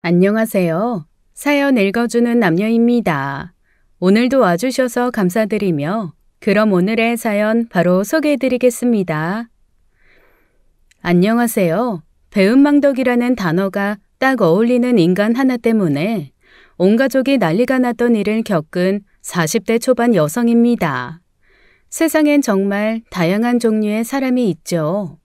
안녕하세요. 사연 읽어주는 남녀입니다. 오늘도 와주셔서 감사드리며 그럼 오늘의 사연 바로 소개해드리겠습니다. 안녕하세요. 배은망덕이라는 단어가 딱 어울리는 인간 하나 때문에 온 가족이 난리가 났던 일을 겪은 40대 초반 여성입니다. 세상엔 정말 다양한 종류의 사람이 있죠.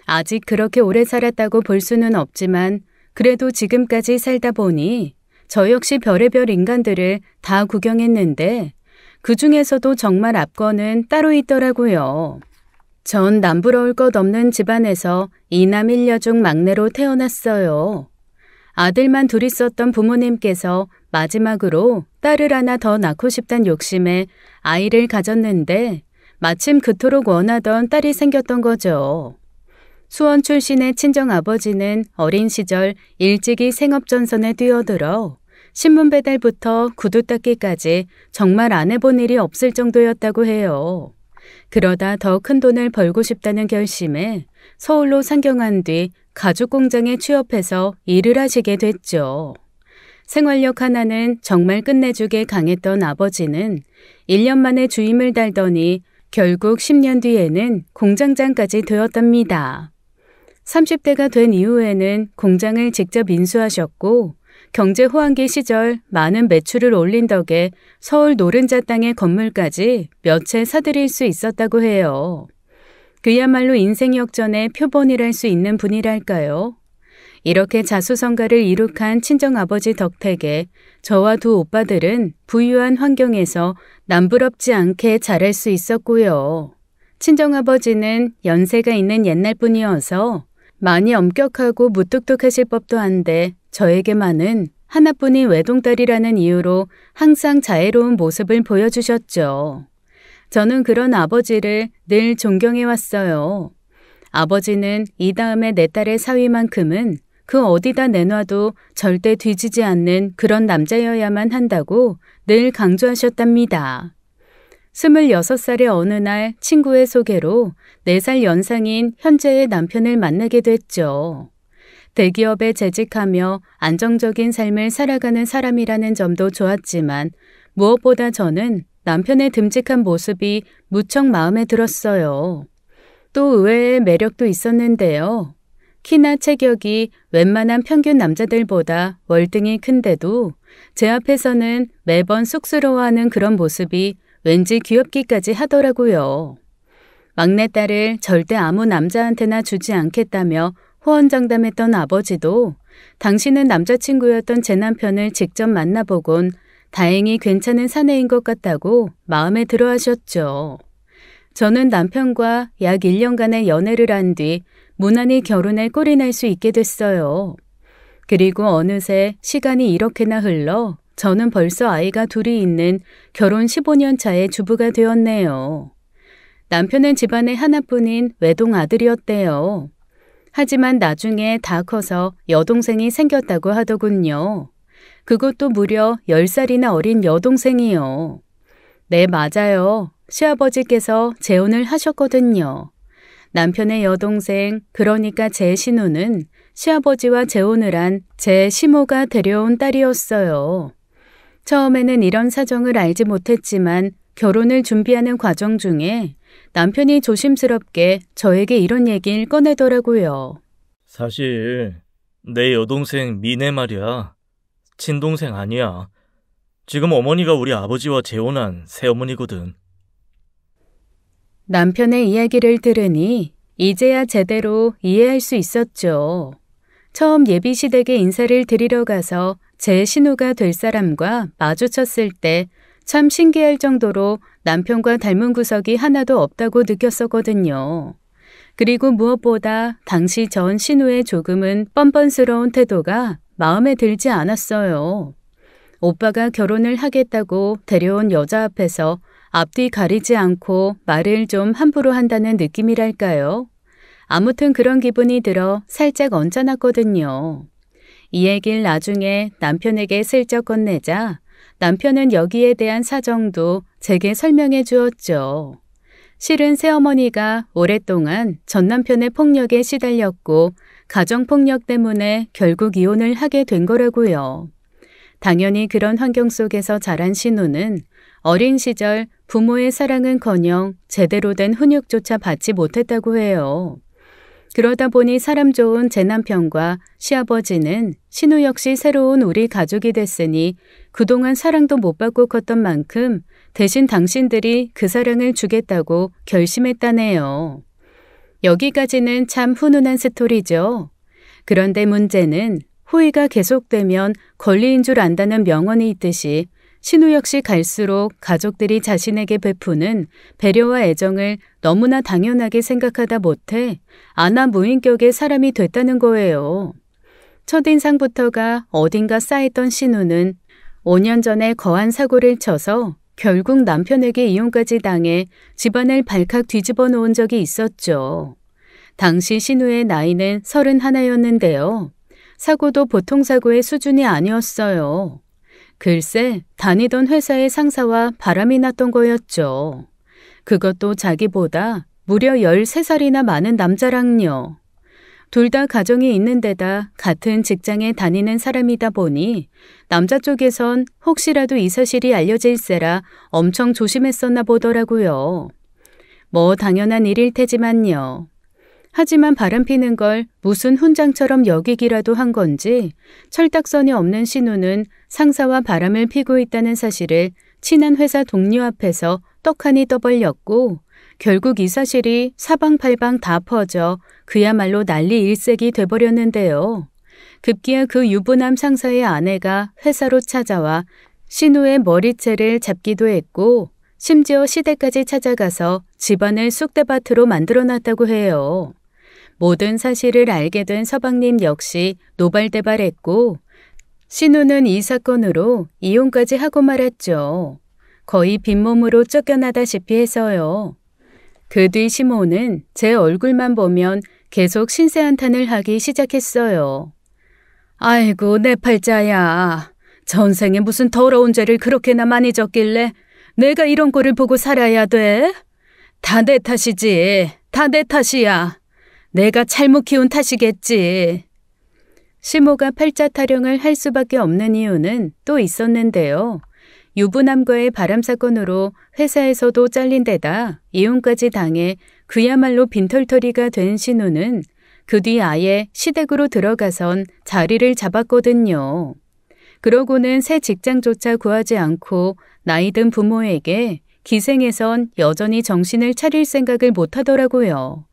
아직 그렇게 오래 살았다고 볼 수는 없지만 그래도 지금까지 살다 보니 저 역시 별의별 인간들을 다 구경했는데 그 중에서도 정말 압권은 따로 있더라고요. 전 남부러울 것 없는 집안에서 이남 1녀 중 막내로 태어났어요. 아들만 둘 있었던 부모님께서 마지막으로 딸을 하나 더 낳고 싶단 욕심에 아이를 가졌는데 마침 그토록 원하던 딸이 생겼던 거죠. 수원 출신의 친정아버지는 어린 시절 일찍이 생업전선에 뛰어들어 신문 배달부터 구두 닦기까지 정말 안 해본 일이 없을 정도였다고 해요. 그러다 더 큰 돈을 벌고 싶다는 결심에 서울로 상경한 뒤 가죽 공장에 취업해서 일을 하시게 됐죠. 생활력 하나는 정말 끝내주게 강했던 아버지는 1년 만에 주임을 달더니 결국 10년 뒤에는 공장장까지 되었답니다. 30대가 된 이후에는 공장을 직접 인수하셨고 경제 호황기 시절 많은 매출을 올린 덕에 서울 노른자 땅의 건물까지 몇 채 사들일 수 있었다고 해요. 그야말로 인생 역전의 표본이랄 수 있는 분이랄까요. 이렇게 자수성가를 이룩한 친정아버지 덕택에 저와 두 오빠들은 부유한 환경에서 남부럽지 않게 자랄 수 있었고요. 친정아버지는 연세가 있는 옛날 분이어서 많이 엄격하고 무뚝뚝하실 법도 한데 저에게만은 하나뿐인 외동딸이라는 이유로 항상 자애로운 모습을 보여주셨죠. 저는 그런 아버지를 늘 존경해왔어요. 아버지는 이 다음에 내 딸의 사위만큼은 그 어디다 내놔도 절대 뒤지지 않는 그런 남자여야만 한다고 늘 강조하셨답니다. 26살의 어느 날 친구의 소개로 4살 연상인 현재의 남편을 만나게 됐죠. 대기업에 재직하며 안정적인 삶을 살아가는 사람이라는 점도 좋았지만 무엇보다 저는 남편의 듬직한 모습이 무척 마음에 들었어요. 또 의외의 매력도 있었는데요. 키나 체격이 웬만한 평균 남자들보다 월등히 큰데도 제 앞에서는 매번 쑥스러워하는 그런 모습이 왠지 귀엽기까지 하더라고요. 막내딸을 절대 아무 남자한테나 주지 않겠다며 호언장담했던 아버지도 당신은 남자친구였던 제 남편을 직접 만나보곤 다행히 괜찮은 사내인 것 같다고 마음에 들어 하셨죠. 저는 남편과 약 1년간의 연애를 한 뒤 무난히 결혼에 꼴이 날 수 있게 됐어요. 그리고 어느새 시간이 이렇게나 흘러 저는 벌써 아이가 둘이 있는 결혼 15년 차의 주부가 되었네요. 남편은 집안의 하나뿐인 외동 아들이었대요. 하지만 나중에 다 커서 여동생이 생겼다고 하더군요. 그것도 무려 10살이나 어린 여동생이요. 네, 맞아요. 시아버지께서 재혼을 하셨거든요. 남편의 여동생, 그러니까 제 신우는 시아버지와 재혼을 한 제 시모가 데려온 딸이었어요. 처음에는 이런 사정을 알지 못했지만 결혼을 준비하는 과정 중에 남편이 조심스럽게 저에게 이런 얘기를 꺼내더라고요. 사실 내 여동생 미네 말이야. 친동생 아니야. 지금 어머니가 우리 아버지와 재혼한 새어머니거든. 남편의 이야기를 들으니 이제야 제대로 이해할 수 있었죠. 처음 예비시댁에 인사를 드리러 가서 제 신우가 될 사람과 마주쳤을 때 참 신기할 정도로 남편과 닮은 구석이 하나도 없다고 느꼈었거든요. 그리고 무엇보다 당시 전 신우의 조금은 뻔뻔스러운 태도가 마음에 들지 않았어요. 오빠가 결혼을 하겠다고 데려온 여자 앞에서 앞뒤 가리지 않고 말을 좀 함부로 한다는 느낌이랄까요? 아무튼 그런 기분이 들어 살짝 언짢았거든요. 이 얘기를 나중에 남편에게 슬쩍 건네자 남편은 여기에 대한 사정도 제게 설명해 주었죠. 실은 새어머니가 오랫동안 전 남편의 폭력에 시달렸고 가정폭력 때문에 결국 이혼을 하게 된 거라고요. 당연히 그런 환경 속에서 자란 신우는 어린 시절 부모의 사랑은커녕 제대로 된 훈육조차 받지 못했다고 해요. 그러다 보니 사람 좋은 제 남편과 시아버지는 신우 역시 새로운 우리 가족이 됐으니 그동안 사랑도 못 받고 컸던 만큼 대신 당신들이 그 사랑을 주겠다고 결심했다네요. 여기까지는 참 훈훈한 스토리죠. 그런데 문제는 호의가 계속되면 권리인 줄 안다는 명언이 있듯이 신우 역시 갈수록 가족들이 자신에게 베푸는 배려와 애정을 너무나 당연하게 생각하다 못해 아나무인격의 사람이 됐다는 거예요. 첫인상부터가 어딘가 쌓였던 신우는 5년 전에 거한 사고를 쳐서 결국 남편에게 이혼까지 당해 집안을 발칵 뒤집어 놓은 적이 있었죠. 당시 신우의 나이는 31였는데요. 사고도 보통 사고의 수준이 아니었어요. 글쎄, 다니던 회사의 상사와 바람이 났던 거였죠. 그것도 자기보다 무려 13살이나 많은 남자랑요. 둘 다 가정이 있는 데다 같은 직장에 다니는 사람이다 보니 남자 쪽에선 혹시라도 이 사실이 알려질세라 엄청 조심했었나 보더라고요. 뭐 당연한 일일 테지만요. 하지만 바람피는 걸 무슨 훈장처럼 여기기라도 한 건지 철딱선이 없는 신우는 상사와 바람을 피고 있다는 사실을 친한 회사 동료 앞에서 떡하니 떠벌렸고 결국 이 사실이 사방팔방 다 퍼져 그야말로 난리 일색이 돼버렸는데요. 급기야 그 유부남 상사의 아내가 회사로 찾아와 신우의 머리채를 잡기도 했고 심지어 시댁까지 찾아가서 집안을 쑥대밭으로 만들어놨다고 해요. 모든 사실을 알게 된 서방님 역시 노발대발했고 신우는 이 사건으로 이혼까지 하고 말았죠. 거의 빈몸으로 쫓겨나다시피 해서요. 그 뒤 시모는 제 얼굴만 보면 계속 신세한탄을 하기 시작했어요. 아이고 내 팔자야. 전생에 무슨 더러운 죄를 그렇게나 많이 졌길래 내가 이런 꼴을 보고 살아야 돼? 다 내 탓이지. 다 내 탓이야. 내가 잘못 키운 탓이겠지. 시모가 팔자 타령을 할 수밖에 없는 이유는 또 있었는데요. 유부남과의 바람 사건으로 회사에서도 잘린 데다 이혼까지 당해 그야말로 빈털터리가 된 신우는 그 뒤 아예 시댁으로 들어가선 자리를 잡았거든요. 그러고는 새 직장조차 구하지 않고 나이 든 부모에게 기생해선 여전히 정신을 차릴 생각을 못하더라고요.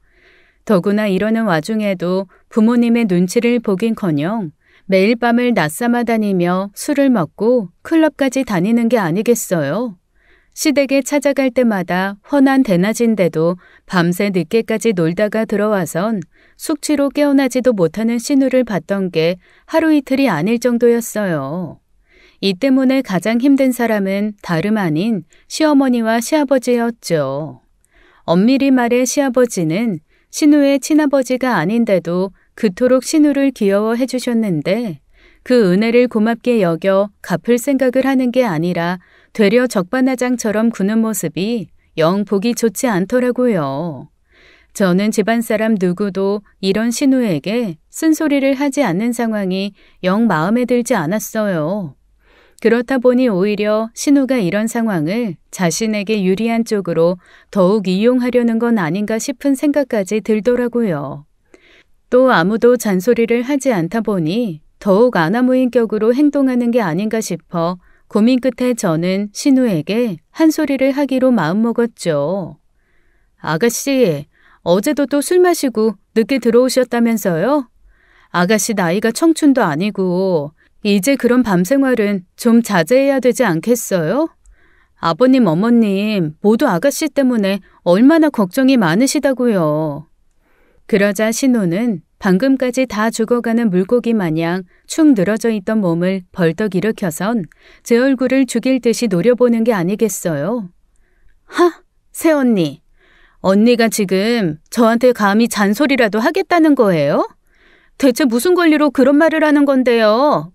더구나 이러는 와중에도 부모님의 눈치를 보긴커녕 매일 밤을 낮삼아 다니며 술을 먹고 클럽까지 다니는 게 아니겠어요. 시댁에 찾아갈 때마다 훤한 대낮인데도 밤새 늦게까지 놀다가 들어와선 숙취로 깨어나지도 못하는 신우를 봤던 게 하루 이틀이 아닐 정도였어요. 이 때문에 가장 힘든 사람은 다름 아닌 시어머니와 시아버지였죠. 엄밀히 말해 시아버지는 신우의 친아버지가 아닌데도 그토록 신우를 귀여워해 주셨는데 그 은혜를 고맙게 여겨 갚을 생각을 하는 게 아니라 되려 적반하장처럼 구는 모습이 영 보기 좋지 않더라고요. 저는 집안 사람 누구도 이런 신우에게 쓴소리를 하지 않는 상황이 영 마음에 들지 않았어요. 그렇다 보니 오히려 신우가 이런 상황을 자신에게 유리한 쪽으로 더욱 이용하려는 건 아닌가 싶은 생각까지 들더라고요. 또 아무도 잔소리를 하지 않다 보니 더욱 아나무인격으로 행동하는 게 아닌가 싶어 고민 끝에 저는 신우에게 한 소리를 하기로 마음먹었죠. 아가씨, 어제도 또 술 마시고 늦게 들어오셨다면서요? 아가씨 나이가 청춘도 아니고 이제 그런 밤 생활은 좀 자제해야 되지 않겠어요? 아버님, 어머님 모두 아가씨 때문에 얼마나 걱정이 많으시다고요. 그러자 신우는 방금까지 다 죽어가는 물고기 마냥 축 늘어져 있던 몸을 벌떡 일으켜선 제 얼굴을 죽일 듯이 노려보는 게 아니겠어요? 하! 새언니, 언니가 지금 저한테 감히 잔소리라도 하겠다는 거예요? 대체 무슨 권리로 그런 말을 하는 건데요?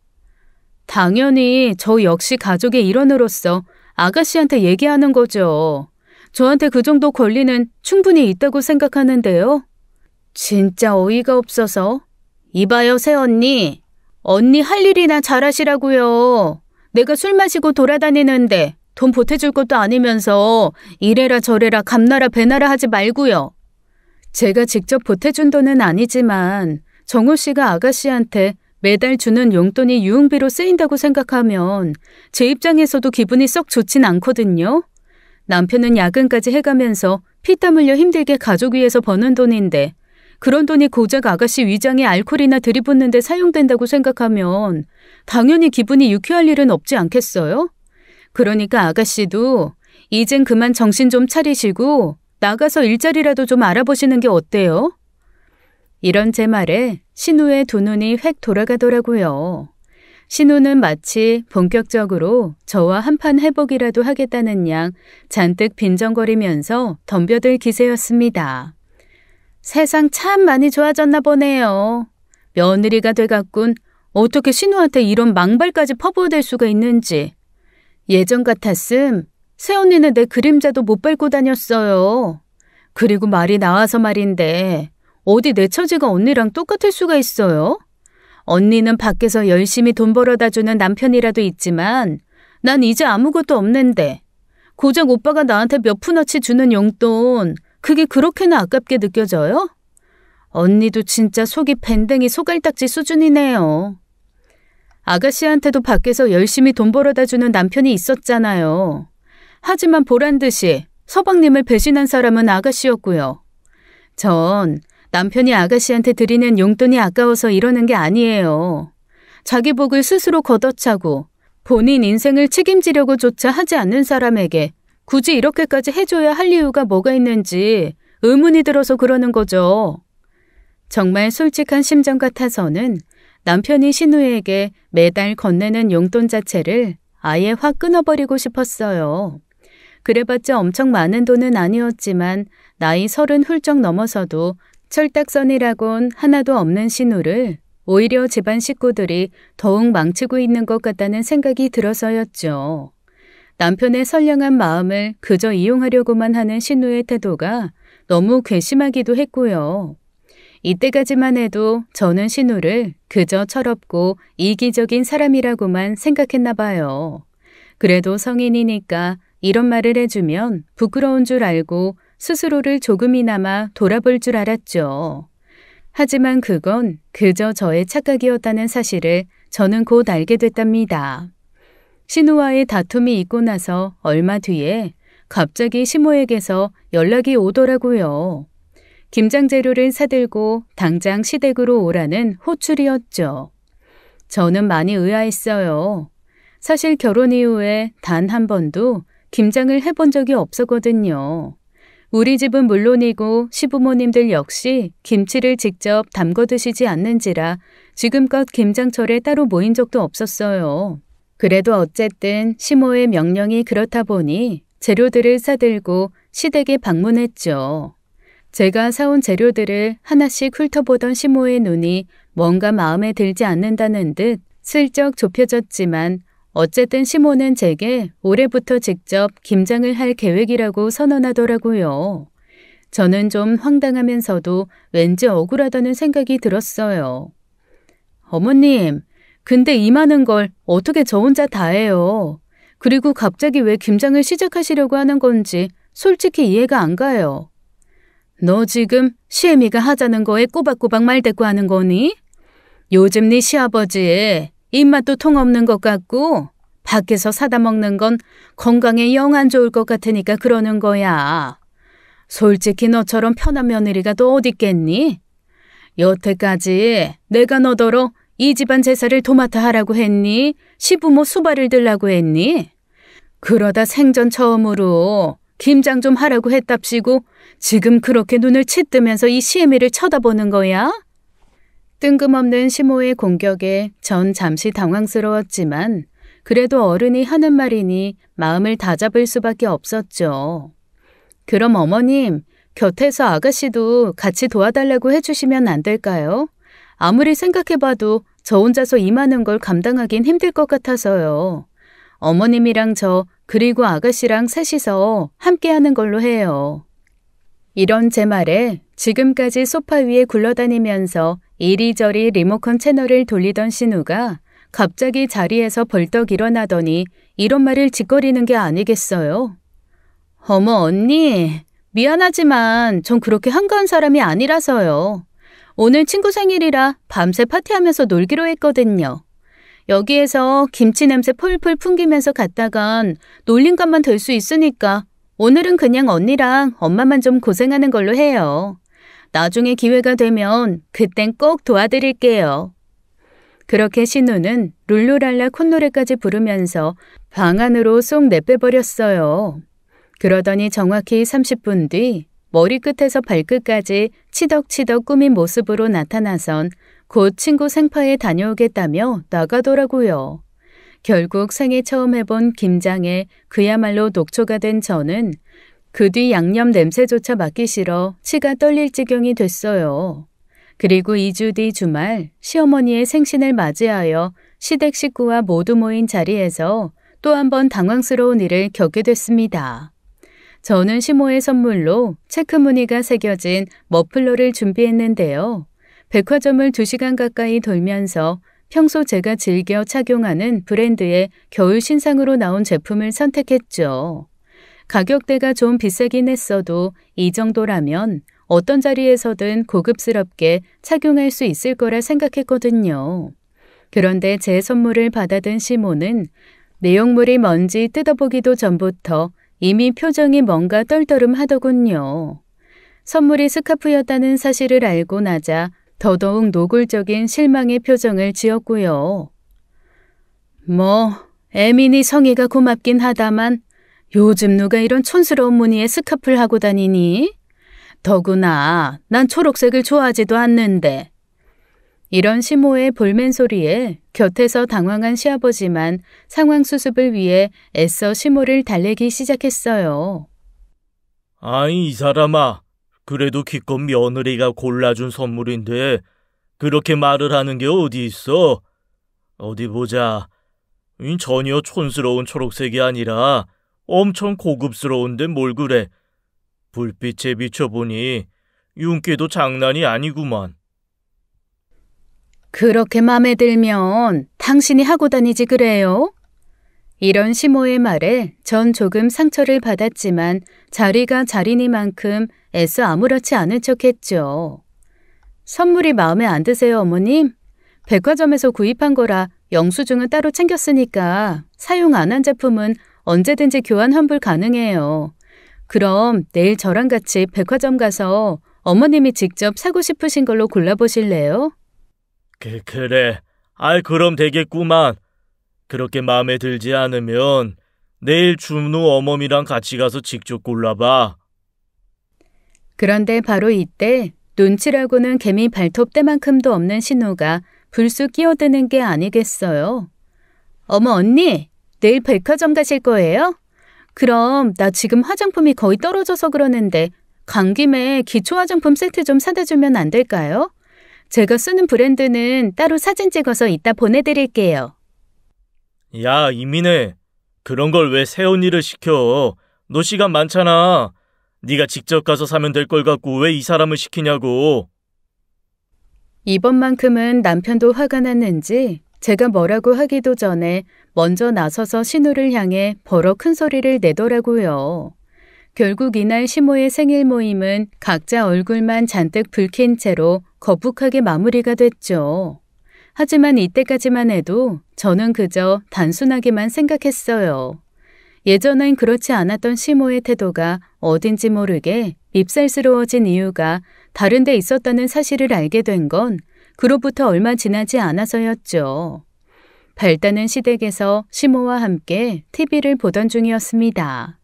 당연히 저 역시 가족의 일원으로서 아가씨한테 얘기하는 거죠. 저한테 그 정도 권리는 충분히 있다고 생각하는데요. 진짜 어이가 없어서 이봐요, 새언니. 언니 할 일이나 잘하시라고요. 내가 술 마시고 돌아다니는데 돈 보태줄 것도 아니면서 이래라 저래라 감나라 배나라 하지 말고요. 제가 직접 보태준 돈은 아니지만 정호 씨가 아가씨한테 매달 주는 용돈이 유흥비로 쓰인다고 생각하면 제 입장에서도 기분이 썩 좋진 않거든요. 남편은 야근까지 해가면서 피땀 흘려 힘들게 가족 위해서 버는 돈인데 그런 돈이 고작 아가씨 위장에 알코올이나 들이붓는 데 사용된다고 생각하면 당연히 기분이 유쾌할 일은 없지 않겠어요? 그러니까 아가씨도 이젠 그만 정신 좀 차리시고 나가서 일자리라도 좀 알아보시는 게 어때요? 이런 제 말에 신우의 두 눈이 획 돌아가더라고요. 신우는 마치 본격적으로 저와 한판 해보기라도 하겠다는 양 잔뜩 빈정거리면서 덤벼들 기세였습니다. 세상 참 많이 좋아졌나 보네요. 며느리가 돼갖군 어떻게 신우한테 이런 망발까지 퍼부어댈 수가 있는지. 예전 같았음 새언니는 내 그림자도 못 밟고 다녔어요. 그리고 말이 나와서 말인데 어디 내 처지가 언니랑 똑같을 수가 있어요? 언니는 밖에서 열심히 돈 벌어다 주는 남편이라도 있지만 난 이제 아무것도 없는데 고작 오빠가 나한테 몇 푼어치 주는 용돈 그게 그렇게나 아깝게 느껴져요? 언니도 진짜 속이 밴댕이 소갈딱지 수준이네요. 아가씨한테도 밖에서 열심히 돈 벌어다 주는 남편이 있었잖아요. 하지만 보란듯이 서방님을 배신한 사람은 아가씨였고요. 전 남편이 아가씨한테 드리는 용돈이 아까워서 이러는 게 아니에요. 자기 복을 스스로 걷어차고 본인 인생을 책임지려고조차 하지 않는 사람에게 굳이 이렇게까지 해줘야 할 이유가 뭐가 있는지 의문이 들어서 그러는 거죠. 정말 솔직한 심정 같아서는 남편이 신우에게 매달 건네는 용돈 자체를 아예 확 끊어버리고 싶었어요. 그래봤자 엄청 많은 돈은 아니었지만 나이 30 훌쩍 넘어서도 철딱선이라곤 하나도 없는 신우를 오히려 집안 식구들이 더욱 망치고 있는 것 같다는 생각이 들어서였죠. 남편의 선량한 마음을 그저 이용하려고만 하는 신우의 태도가 너무 괘씸하기도 했고요. 이때까지만 해도 저는 신우를 그저 철없고 이기적인 사람이라고만 생각했나 봐요. 그래도 성인이니까 이런 말을 해주면 부끄러운 줄 알고 스스로를 조금이나마 돌아볼 줄 알았죠. 하지만 그건 그저 저의 착각이었다는 사실을 저는 곧 알게 됐답니다. 신우와의 다툼이 있고 나서 얼마 뒤에 갑자기 시모에게서 연락이 오더라고요. 김장 재료를 사들고 당장 시댁으로 오라는 호출이었죠. 저는 많이 의아했어요. 사실 결혼 이후에 단 한 번도 김장을 해본 적이 없었거든요. 우리 집은 물론이고 시부모님들 역시 김치를 직접 담궈 드시지 않는지라 지금껏 김장철에 따로 모인 적도 없었어요. 그래도 어쨌든 시모의 명령이 그렇다 보니 재료들을 사들고 시댁에 방문했죠. 제가 사온 재료들을 하나씩 훑어보던 시모의 눈이 뭔가 마음에 들지 않는다는 듯 슬쩍 좁혀졌지만 어쨌든 시모는 제게 올해부터 직접 김장을 할 계획이라고 선언하더라고요. 저는 좀 황당하면서도 왠지 억울하다는 생각이 들었어요. 어머님, 근데 이 많은 걸 어떻게 저 혼자 다 해요? 그리고 갑자기 왜 김장을 시작하시려고 하는 건지 솔직히 이해가 안 가요. 너 지금 시애미가 하자는 거에 꼬박꼬박 말대꾸 하는 거니? 요즘 네 시아버지 입맛도 통 없는 것 같고 밖에서 사다 먹는 건 건강에 영 안 좋을 것 같으니까 그러는 거야. 솔직히 너처럼 편한 며느리가 또 어딨겠니? 여태까지 내가 너더러 이 집안 제사를 도맡아 하라고 했니? 시부모 수발을 들라고 했니? 그러다 생전 처음으로 김장 좀 하라고 했답시고 지금 그렇게 눈을 치뜨면서 이 시애미를 쳐다보는 거야? 뜬금없는 시모의 공격에 전 잠시 당황스러웠지만 그래도 어른이 하는 말이니 마음을 다잡을 수밖에 없었죠. 그럼 어머님, 곁에서 아가씨도 같이 도와달라고 해주시면 안 될까요? 아무리 생각해봐도 저 혼자서 이 많은 걸 감당하긴 힘들 것 같아서요. 어머님이랑 저 그리고 아가씨랑 셋이서 함께 하는 걸로 해요. 이런 제 말에 지금까지 소파 위에 굴러다니면서 이리저리 리모컨 채널을 돌리던 신우가 갑자기 자리에서 벌떡 일어나더니 이런 말을 짓거리는 게 아니겠어요? 어머 언니, 미안하지만 전 그렇게 한가한 사람이 아니라서요. 오늘 친구 생일이라 밤새 파티하면서 놀기로 했거든요. 여기에서 김치 냄새 폴폴 풍기면서 갔다간 놀림감만 될 수 있으니까 오늘은 그냥 언니랑 엄마만 좀 고생하는 걸로 해요. 나중에 기회가 되면 그땐 꼭 도와드릴게요. 그렇게 신우는 룰루랄라 콧노래까지 부르면서 방 안으로 쏙 내빼버렸어요. 그러더니 정확히 30분 뒤 머리끝에서 발끝까지 치덕치덕 꾸민 모습으로 나타나선 곧 친구 생파에 다녀오겠다며 나가더라고요. 결국 생애 처음 해본 김장에 그야말로 녹초가 된 저는 그 뒤 양념 냄새조차 맡기 싫어 치가 떨릴 지경이 됐어요. 그리고 2주 뒤 주말 시어머니의 생신을 맞이하여 시댁 식구와 모두 모인 자리에서 또 한 번 당황스러운 일을 겪게 됐습니다. 저는 시모의 선물로 체크 무늬가 새겨진 머플러를 준비했는데요. 백화점을 2시간 가까이 돌면서 평소 제가 즐겨 착용하는 브랜드의 겨울 신상으로 나온 제품을 선택했죠. 가격대가 좀 비싸긴 했어도 이 정도라면 어떤 자리에서든 고급스럽게 착용할 수 있을 거라 생각했거든요. 그런데 제 선물을 받아든 시모는 내용물이 뭔지 뜯어보기도 전부터 이미 표정이 뭔가 떨떠름하더군요. 선물이 스카프였다는 사실을 알고 나자 더더욱 노골적인 실망의 표정을 지었고요. 에미니 성의가 고맙긴 하다만 요즘 누가 이런 촌스러운 무늬의 스카프를 하고 다니니? 더구나 난 초록색을 좋아하지도 않는데. 이런 시모의 볼멘 소리에 곁에서 당황한 시아버지만 상황 수습을 위해 애써 시모를 달래기 시작했어요. 아이 이 사람아, 그래도 기껏 며느리가 골라준 선물인데 그렇게 말을 하는 게 어디 있어? 어디 보자. 전혀 촌스러운 초록색이 아니라 엄청 고급스러운데 뭘 그래. 불빛에 비춰보니 윤기도 장난이 아니구만. 그렇게 맘에 들면 당신이 하고 다니지 그래요? 이런 시모의 말에 전 조금 상처를 받았지만 자리가 자리니만큼 애써 아무렇지 않은 척했죠. 선물이 마음에 안 드세요, 어머님? 백화점에서 구입한 거라 영수증은 따로 챙겼으니까 사용 안 한 제품은 언제든지 교환 환불 가능해요. 그럼 내일 저랑 같이 백화점 가서 어머님이 직접 사고 싶으신 걸로 골라보실래요? 그래. 그럼 되겠구만. 그렇게 마음에 들지 않으면 내일 준우 어머니랑 같이 가서 직접 골라봐. 그런데 바로 이때 눈치라고는 개미 발톱대만큼도 없는 신우가 불쑥 끼어드는 게 아니겠어요. 어머 언니, 내일 백화점 가실 거예요? 그럼 나 지금 화장품이 거의 떨어져서 그러는데 간 김에 기초 화장품 세트 좀 사다 주면 안 될까요? 제가 쓰는 브랜드는 따로 사진 찍어서 이따 보내드릴게요. 야, 이민혜. 그런 걸 왜 새언니를 시켜? 너 시간 많잖아. 네가 직접 가서 사면 될 걸 갖고 왜 이 사람을 시키냐고. 이번만큼은 남편도 화가 났는지 제가 뭐라고 하기도 전에 먼저 나서서 신우를 향해 버럭 큰 소리를 내더라고요. 결국 이날 시모의 생일 모임은 각자 얼굴만 잔뜩 붉힌 채로 거북하게 마무리가 됐죠. 하지만 이때까지만 해도 저는 그저 단순하게만 생각했어요. 예전엔 그렇지 않았던 시모의 태도가 어딘지 모르게 밉살스러워진 이유가 다른 데 있었다는 사실을 알게 된 건 그로부터 얼마 지나지 않아서였죠. 밝다는 시댁에서 시모와 함께 TV를 보던 중이었습니다.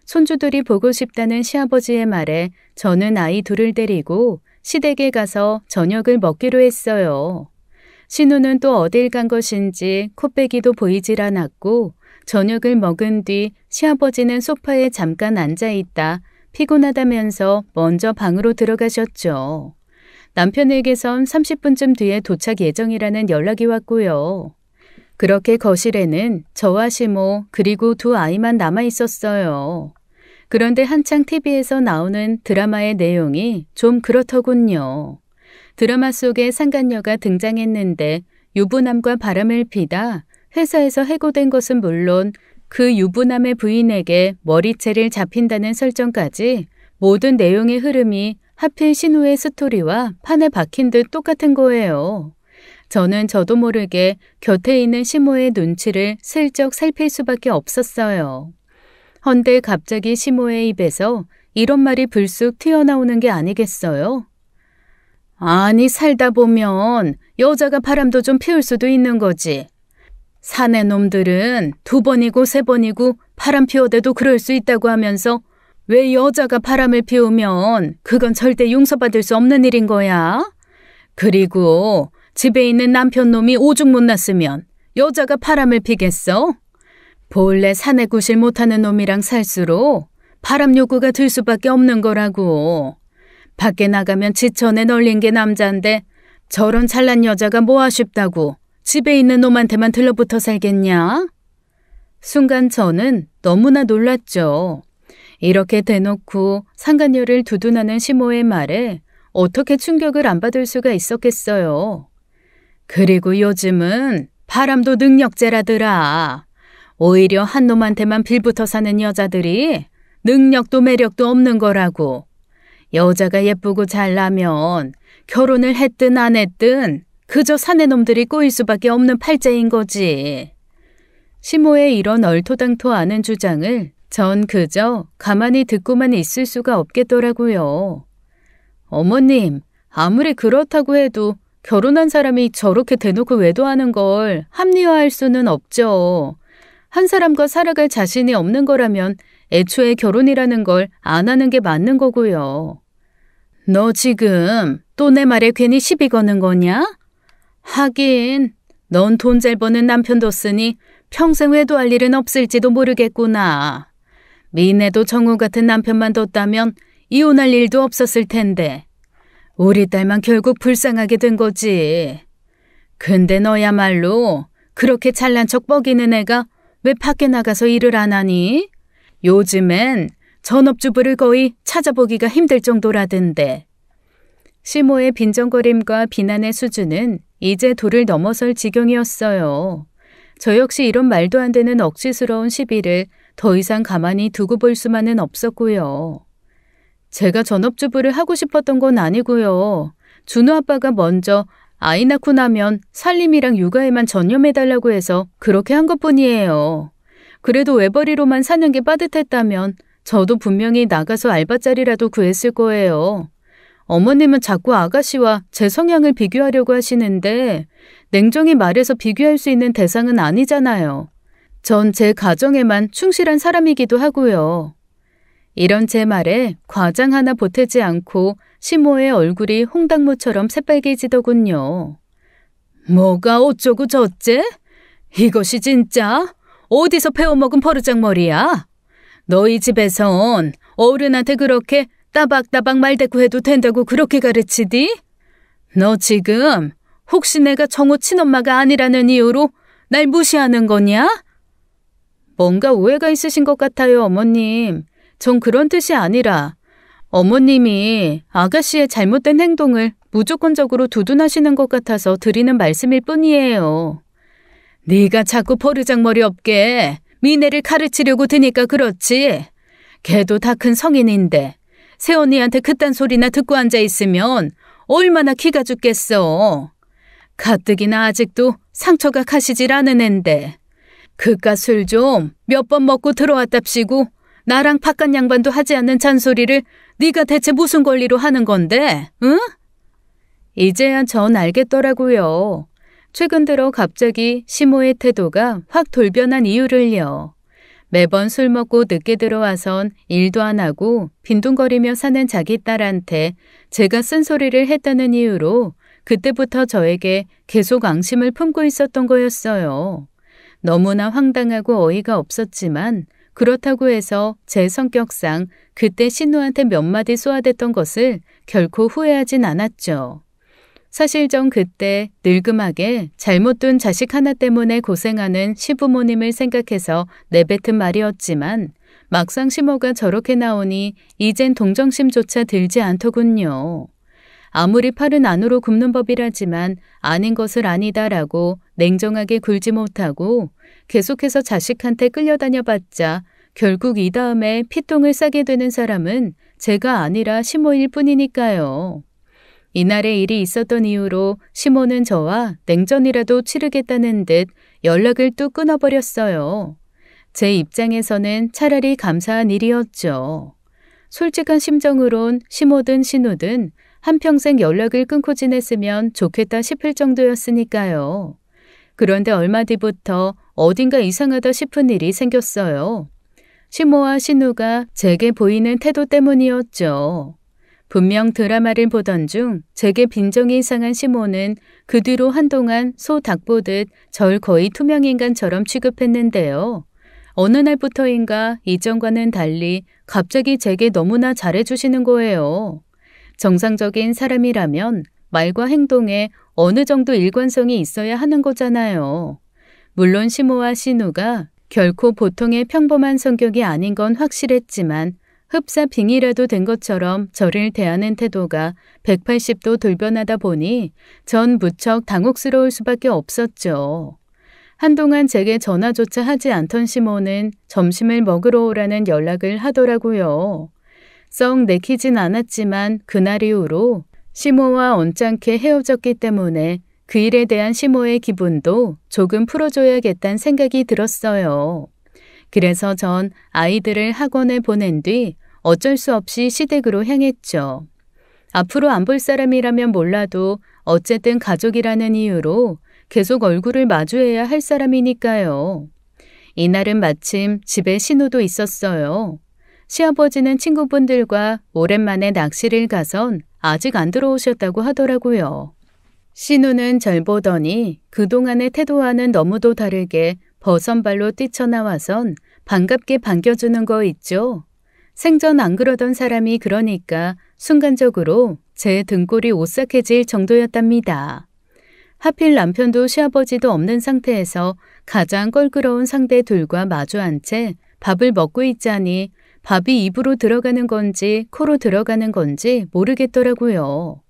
손주들이 보고 싶다는 시아버지의 말에 저는 아이 둘을 데리고 시댁에 가서 저녁을 먹기로 했어요. 신우는 또 어딜 간 것인지 코빼기도 보이질 않았고 저녁을 먹은 뒤 시아버지는 소파에 잠깐 앉아있다 피곤하다면서 먼저 방으로 들어가셨죠. 남편에게선 30분쯤 뒤에 도착 예정이라는 연락이 왔고요. 그렇게 거실에는 저와 시모 그리고 두 아이만 남아있었어요. 그런데 한창 TV에서 나오는 드라마의 내용이 좀 그렇더군요. 드라마 속에 상간녀가 등장했는데 유부남과 바람을 피다 회사에서 해고된 것은 물론 그 유부남의 부인에게 머리채를 잡힌다는 설정까지 모든 내용의 흐름이 하필 신우의 스토리와 판에 박힌 듯 똑같은 거예요. 저는 저도 모르게 곁에 있는 시모의 눈치를 슬쩍 살필 수밖에 없었어요. 헌데 갑자기 시모의 입에서 이런 말이 불쑥 튀어나오는 게 아니겠어요? 아니, 살다 보면 여자가 바람도 좀 피울 수도 있는 거지. 사내 놈들은 2번이고 3번이고 바람 피워대도 그럴 수 있다고 하면서 왜 여자가 바람을 피우면 그건 절대 용서받을 수 없는 일인 거야? 그리고 집에 있는 남편 놈이 오죽 못났으면 여자가 바람을 피겠어? 본래 사내 구실 못하는 놈이랑 살수록 바람 요구가 들 수밖에 없는 거라고. 밖에 나가면 지천에 널린 게 남잔데 저런 잘난 여자가 뭐 아쉽다고 집에 있는 놈한테만 들러붙어 살겠냐? 순간 저는 너무나 놀랐죠. 이렇게 대놓고 상간녀를 두둔하는 시모의 말에 어떻게 충격을 안 받을 수가 있었겠어요. 그리고 요즘은 바람도 능력제라더라. 오히려 한 놈한테만 빌붙어 사는 여자들이 능력도 매력도 없는 거라고. 여자가 예쁘고 잘나면 결혼을 했든 안 했든 그저 사내놈들이 꼬일 수밖에 없는 팔자인 거지. 시모의 이런 얼토당토하는 주장을 전 그저 가만히 듣고만 있을 수가 없겠더라고요. 어머님, 아무리 그렇다고 해도 결혼한 사람이 저렇게 대놓고 외도하는 걸 합리화할 수는 없죠. 한 사람과 살아갈 자신이 없는 거라면 애초에 결혼이라는 걸 안 하는 게 맞는 거고요. 너 지금 또 내 말에 괜히 시비 거는 거냐? 하긴 넌 돈 잘 버는 남편 뒀으니 평생 외도할 일은 없을지도 모르겠구나. 미네도 정우 같은 남편만 뒀다면 이혼할 일도 없었을 텐데 우리 딸만 결국 불쌍하게 된 거지. 근데 너야말로 그렇게 잘난 척 뻐기는 애가 왜 밖에 나가서 일을 안 하니? 요즘엔 전업주부를 거의 찾아보기가 힘들 정도라던데. 시모의 빈정거림과 비난의 수준은 이제 도를 넘어설 지경이었어요. 저 역시 이런 말도 안 되는 억지스러운 시비를 더 이상 가만히 두고 볼 수만은 없었고요. 제가 전업주부를 하고 싶었던 건 아니고요. 준호 아빠가 먼저 아이 낳고 나면 살림이랑 육아에만 전념해달라고 해서 그렇게 한 것뿐이에요. 그래도 외벌이로만 사는 게 빠듯했다면 저도 분명히 나가서 알바자리라도 구했을 거예요. 어머님은 자꾸 아가씨와 제 성향을 비교하려고 하시는데 냉정히 말해서 비교할 수 있는 대상은 아니잖아요. 전 제 가정에만 충실한 사람이기도 하고요. 이런 제 말에 과장 하나 보태지 않고 시모의 얼굴이 홍당무처럼 새빨개지더군요. 뭐가 어쩌고 저째? 이것이 진짜 어디서 배워먹은 버르장머리야? 너희 집에선 어른한테 그렇게 따박따박 말대꾸해도 된다고 그렇게 가르치디? 너 지금 혹시 내가 정우 친엄마가 아니라는 이유로 날 무시하는 거냐? 뭔가 오해가 있으신 것 같아요, 어머님. 전 그런 뜻이 아니라 어머님이 아가씨의 잘못된 행동을 무조건적으로 두둔하시는 것 같아서 드리는 말씀일 뿐이에요. 네가 자꾸 버르장머리 없게 미네를 가르치려고 드니까 그렇지. 걔도 다 큰 성인인데 새언니한테 그딴 소리나 듣고 앉아있으면 얼마나 기가 죽겠어. 가뜩이나 아직도 상처가 가시질 않은 앤데 그깟 술 좀 몇 번 먹고 들어왔답시고 나랑 바깥 양반도 하지 않는 잔소리를 네가 대체 무슨 권리로 하는 건데, 응? 이제야 전 알겠더라고요. 최근 들어 갑자기 시모의 태도가 확 돌변한 이유를요. 매번 술 먹고 늦게 들어와선 일도 안 하고 빈둥거리며 사는 자기 딸한테 제가 쓴소리를 했다는 이유로 그때부터 저에게 계속 앙심을 품고 있었던 거였어요. 너무나 황당하고 어이가 없었지만 그렇다고 해서 제 성격상 그때 신우한테 몇 마디 쏘아댔던 것을 결코 후회하진 않았죠. 사실 전 그때 늙음하게 잘못 둔 자식 하나 때문에 고생하는 시부모님을 생각해서 내뱉은 말이었지만 막상 시모가 저렇게 나오니 이젠 동정심조차 들지 않더군요. 아무리 팔은 안으로 굽는 법이라지만 아닌 것을 아니다라고 냉정하게 굴지 못하고 계속해서 자식한테 끌려다녀봤자 결국 이 다음에 피똥을 싸게 되는 사람은 제가 아니라 시모일 뿐이니까요. 이날의 일이 있었던 이후로 시모는 저와 냉전이라도 치르겠다는 듯 연락을 뚝 끊어버렸어요. 제 입장에서는 차라리 감사한 일이었죠. 솔직한 심정으론 시모든 신우든 한평생 연락을 끊고 지냈으면 좋겠다 싶을 정도였으니까요. 그런데 얼마 뒤부터 어딘가 이상하다 싶은 일이 생겼어요. 시모와 신우가 제게 보이는 태도 때문이었죠. 분명 드라마를 보던 중 제게 빈정이 상한 시모는 그 뒤로 한동안 소 닭 보듯 절 거의 투명인간처럼 취급했는데요. 어느 날부터인가 이전과는 달리 갑자기 제게 너무나 잘해주시는 거예요. 정상적인 사람이라면 말과 행동에 어느 정도 일관성이 있어야 하는 거잖아요. 물론 시모와 신우가 결코 보통의 평범한 성격이 아닌 건 확실했지만 흡사빙이라도 된 것처럼 저를 대하는 태도가 180도 돌변하다 보니 전 무척 당혹스러울 수밖에 없었죠. 한동안 제게 전화조차 하지 않던 시모는 점심을 먹으러 오라는 연락을 하더라고요. 썩 내키진 않았지만 그날 이후로 시모와 언짢게 헤어졌기 때문에 그 일에 대한 시모의 기분도 조금 풀어줘야겠다는 생각이 들었어요. 그래서 전 아이들을 학원에 보낸 뒤 어쩔 수 없이 시댁으로 향했죠. 앞으로 안 볼 사람이라면 몰라도 어쨌든 가족이라는 이유로 계속 얼굴을 마주해야 할 사람이니까요. 이날은 마침 집에 신우도 있었어요. 시아버지는 친구분들과 오랜만에 낚시를 가선 아직 안 들어오셨다고 하더라고요. 신우는 절 보더니 그동안의 태도와는 너무도 다르게 버선발로 뛰쳐나와선 반갑게 반겨주는 거 있죠. 생전 안 그러던 사람이 그러니까 순간적으로 제 등골이 오싹해질 정도였답니다. 하필 남편도 시아버지도 없는 상태에서 가장 껄끄러운 상대 둘과 마주 앉 채 밥을 먹고 있자니 밥이 입으로 들어가는 건지 코로 들어가는 건지 모르겠더라고요.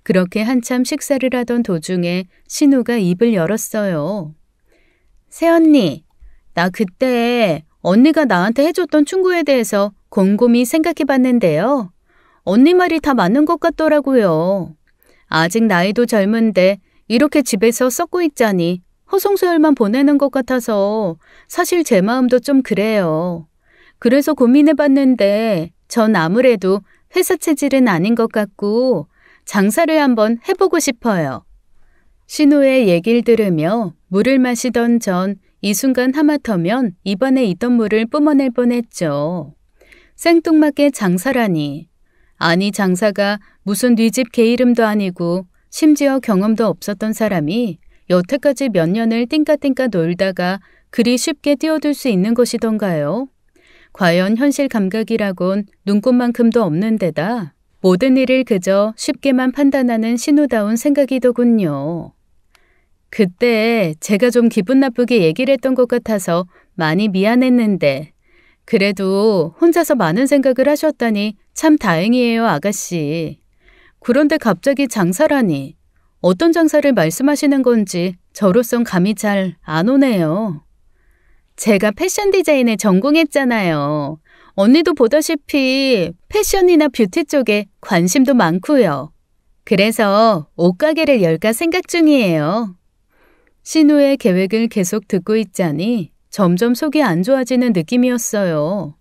그렇게 한참 식사를 하던 도중에 신우가 입을 열었어요. 새언니, 나 그때 언니가 나한테 해줬던 충고에 대해서 곰곰이 생각해봤는데요. 언니 말이 다 맞는 것 같더라고요. 아직 나이도 젊은데 이렇게 집에서 썩고 있자니 허송세월만 보내는 것 같아서 사실 제 마음도 좀 그래요. 그래서 고민해봤는데 전 아무래도 회사 체질은 아닌 것 같고 장사를 한번 해보고 싶어요. 신우의 얘기를 들으며 물을 마시던 전 이 순간 하마터면 입안에 있던 물을 뿜어낼 뻔했죠. 생뚱맞게 장사라니. 아니 장사가 무슨 네 집 개 이름도 아니고 심지어 경험도 없었던 사람이 여태까지 몇 년을 띵까띵까 놀다가 그리 쉽게 뛰어들 수 있는 것이던가요? 과연 현실 감각이라곤 눈꽃만큼도 없는 데다 모든 일을 그저 쉽게만 판단하는 신우다운 생각이더군요. 그때 제가 좀 기분 나쁘게 얘기를 했던 것 같아서 많이 미안했는데 그래도 혼자서 많은 생각을 하셨다니 참 다행이에요, 아가씨. 그런데 갑자기 장사라니. 어떤 장사를 말씀하시는 건지 저로선 감이 잘 안 오네요. 제가 패션 디자인을 전공했잖아요. 언니도 보다시피 패션이나 뷰티 쪽에 관심도 많고요. 그래서 옷가게를 열까 생각 중이에요. 신우의 계획을 계속 듣고 있자니 점점 속이 안 좋아지는 느낌이었어요.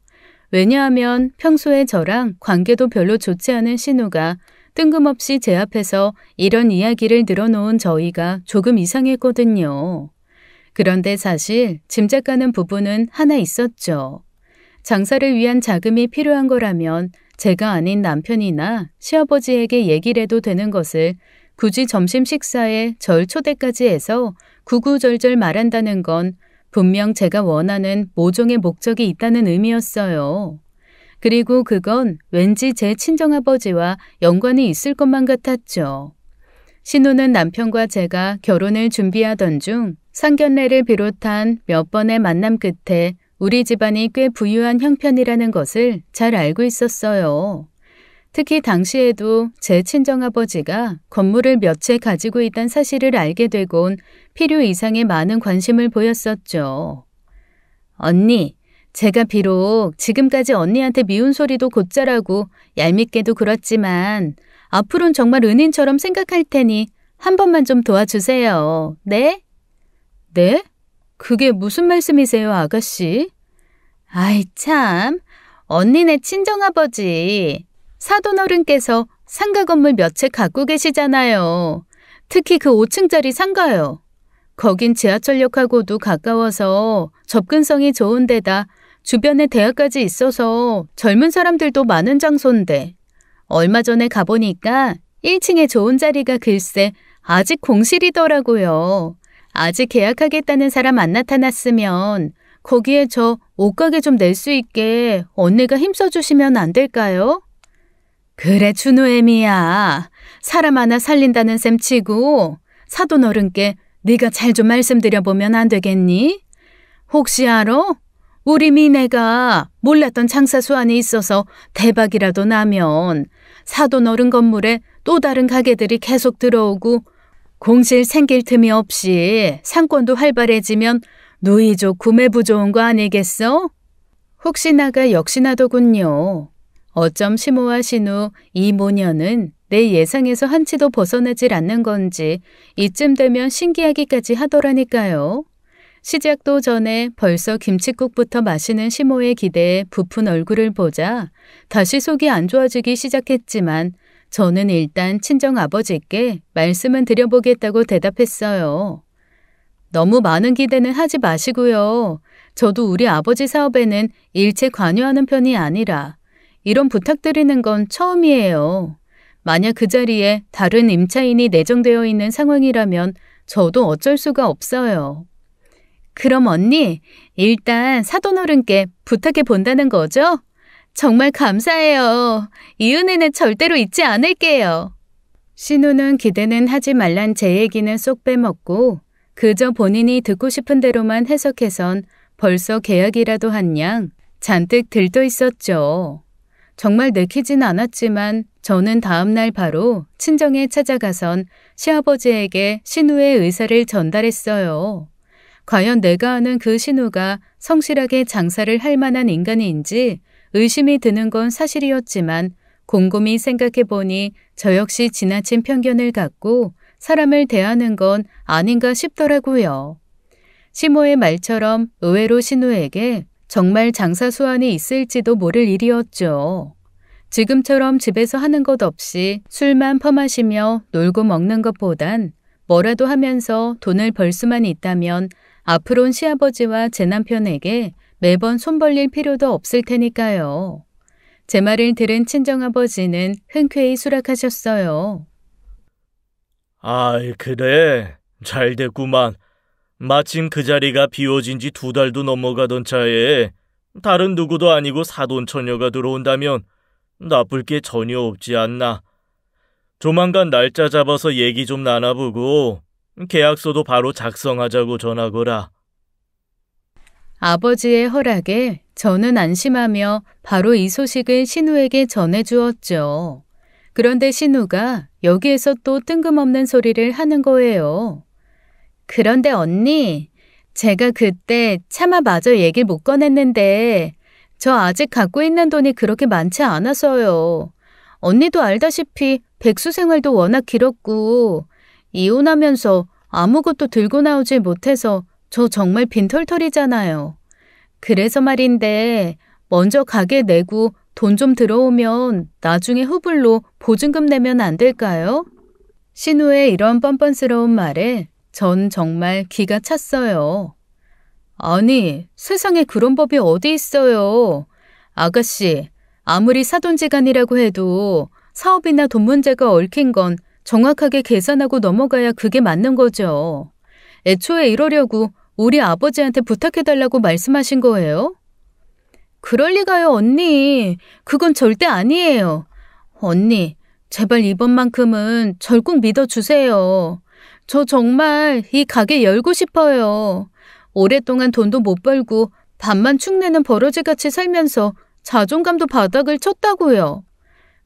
왜냐하면 평소에 저랑 관계도 별로 좋지 않은 신우가 뜬금없이 제 앞에서 이런 이야기를 늘어놓은 저희가 조금 이상했거든요. 그런데 사실 짐작가는 부분은 하나 있었죠. 장사를 위한 자금이 필요한 거라면 제가 아닌 남편이나 시아버지에게 얘기를 해도 되는 것을 굳이 점심 식사에 절 초대까지 해서 구구절절 말한다는 건 분명 제가 원하는 모종의 목적이 있다는 의미였어요. 그리고 그건 왠지 제 친정아버지와 연관이 있을 것만 같았죠. 신우는 남편과 제가 결혼을 준비하던 중 상견례를 비롯한 몇 번의 만남 끝에 우리 집안이 꽤 부유한 형편이라는 것을 잘 알고 있었어요. 특히 당시에도 제 친정아버지가 건물을 몇 채 가지고 있다는 사실을 알게 되곤 필요 이상의 많은 관심을 보였었죠. 언니, 제가 비록 지금까지 언니한테 미운 소리도 곧잘하고 얄밉게도 그렇지만 앞으로는 정말 은인처럼 생각할 테니 한 번만 좀 도와주세요. 네? 네? 그게 무슨 말씀이세요, 아가씨? 아이 참, 언니네 친정아버지 사돈어른께서 상가 건물 몇 채 갖고 계시잖아요. 특히 그 5층짜리 상가요. 거긴 지하철역하고도 가까워서 접근성이 좋은 데다 주변에 대학까지 있어서 젊은 사람들도 많은 장소인데 얼마 전에 가보니까 1층에 좋은 자리가 글쎄 아직 공실이더라고요. 아직 계약하겠다는 사람 안 나타났으면 거기에 저 옷가게 좀 낼 수 있게 언니가 힘써주시면 안 될까요? 그래 준우애미야. 사람 하나 살린다는 셈 치고 사돈어른께 네가 잘 좀 말씀드려보면 안 되겠니? 혹시 알아? 우리 미네가 몰랐던 장사 수완이 있어서 대박이라도 나면 사돈어른 건물에 또 다른 가게들이 계속 들어오고 공실 생길 틈이 없이 상권도 활발해지면 누이 좋고 매부 좋은 거 아니겠어? 혹시나가 역시나더군요. 어쩜 시모와 신우 이 모녀는 내 예상에서 한치도 벗어나질 않는 건지 이쯤 되면 신기하기까지 하더라니까요. 시작도 전에 벌써 김칫국부터 마시는 시모의 기대에 부푼 얼굴을 보자 다시 속이 안 좋아지기 시작했지만 저는 일단 친정아버지께 말씀은 드려보겠다고 대답했어요. 너무 많은 기대는 하지 마시고요. 저도 우리 아버지 사업에는 일체 관여하는 편이 아니라 이런 부탁드리는 건 처음이에요. 만약 그 자리에 다른 임차인이 내정되어 있는 상황이라면 저도 어쩔 수가 없어요. 그럼 언니, 일단 사돈어른께 부탁해 본다는 거죠? 정말 감사해요. 이 은혜는 절대로 잊지 않을게요. 신우는 기대는 하지 말란 제 얘기는 쏙 빼먹고 그저 본인이 듣고 싶은 대로만 해석해선 벌써 계약이라도 한 양 잔뜩 들떠 있었죠. 정말 내키진 않았지만 저는 다음날 바로 친정에 찾아가선 시아버지에게 신우의 의사를 전달했어요. 과연 내가 아는 그 신우가 성실하게 장사를 할 만한 인간인지 의심이 드는 건 사실이었지만 곰곰이 생각해보니 저 역시 지나친 편견을 갖고 사람을 대하는 건 아닌가 싶더라고요. 시모의 말처럼 의외로 신우에게 정말 장사 수완이 있을지도 모를 일이었죠. 지금처럼 집에서 하는 것 없이 술만 퍼마시며 놀고 먹는 것보단 뭐라도 하면서 돈을 벌 수만 있다면 앞으론 시아버지와 제 남편에게 매번 손 벌릴 필요도 없을 테니까요. 제 말을 들은 친정아버지는 흔쾌히 수락하셨어요. 아이, 그래. 잘 됐구만. 마침 그 자리가 비워진 지 2달도 넘어가던 차에 다른 누구도 아니고 사돈 처녀가 들어온다면 나쁠 게 전혀 없지 않나. 조만간 날짜 잡아서 얘기 좀 나눠보고 계약서도 바로 작성하자고 전하거라. 아버지의 허락에 저는 안심하며 바로 이 소식을 신우에게 전해주었죠. 그런데 신우가 여기에서 또 뜬금없는 소리를 하는 거예요. 그런데 언니, 제가 그때 차마 마저 얘기를 못 꺼냈는데 저 아직 갖고 있는 돈이 그렇게 많지 않아서요. 언니도 알다시피 백수 생활도 워낙 길었고 이혼하면서 아무것도 들고 나오질 못해서 저 정말 빈털털이잖아요. 그래서 말인데 먼저 가게 내고 돈 좀 들어오면 나중에 후불로 보증금 내면 안 될까요? 신우의 이런 뻔뻔스러운 말에 전 정말 기가 찼어요. 아니, 세상에 그런 법이 어디 있어요. 아가씨, 아무리 사돈지간이라고 해도 사업이나 돈 문제가 얽힌 건 정확하게 계산하고 넘어가야 그게 맞는 거죠. 애초에 이러려고 우리 아버지한테 부탁해달라고 말씀하신 거예요? 그럴 리가요, 언니. 그건 절대 아니에요. 언니, 제발 이번만큼은 절 꼭 믿어주세요. 저 정말 이 가게 열고 싶어요. 오랫동안 돈도 못 벌고 밥만 축내는 버러지같이 살면서 자존감도 바닥을 쳤다고요.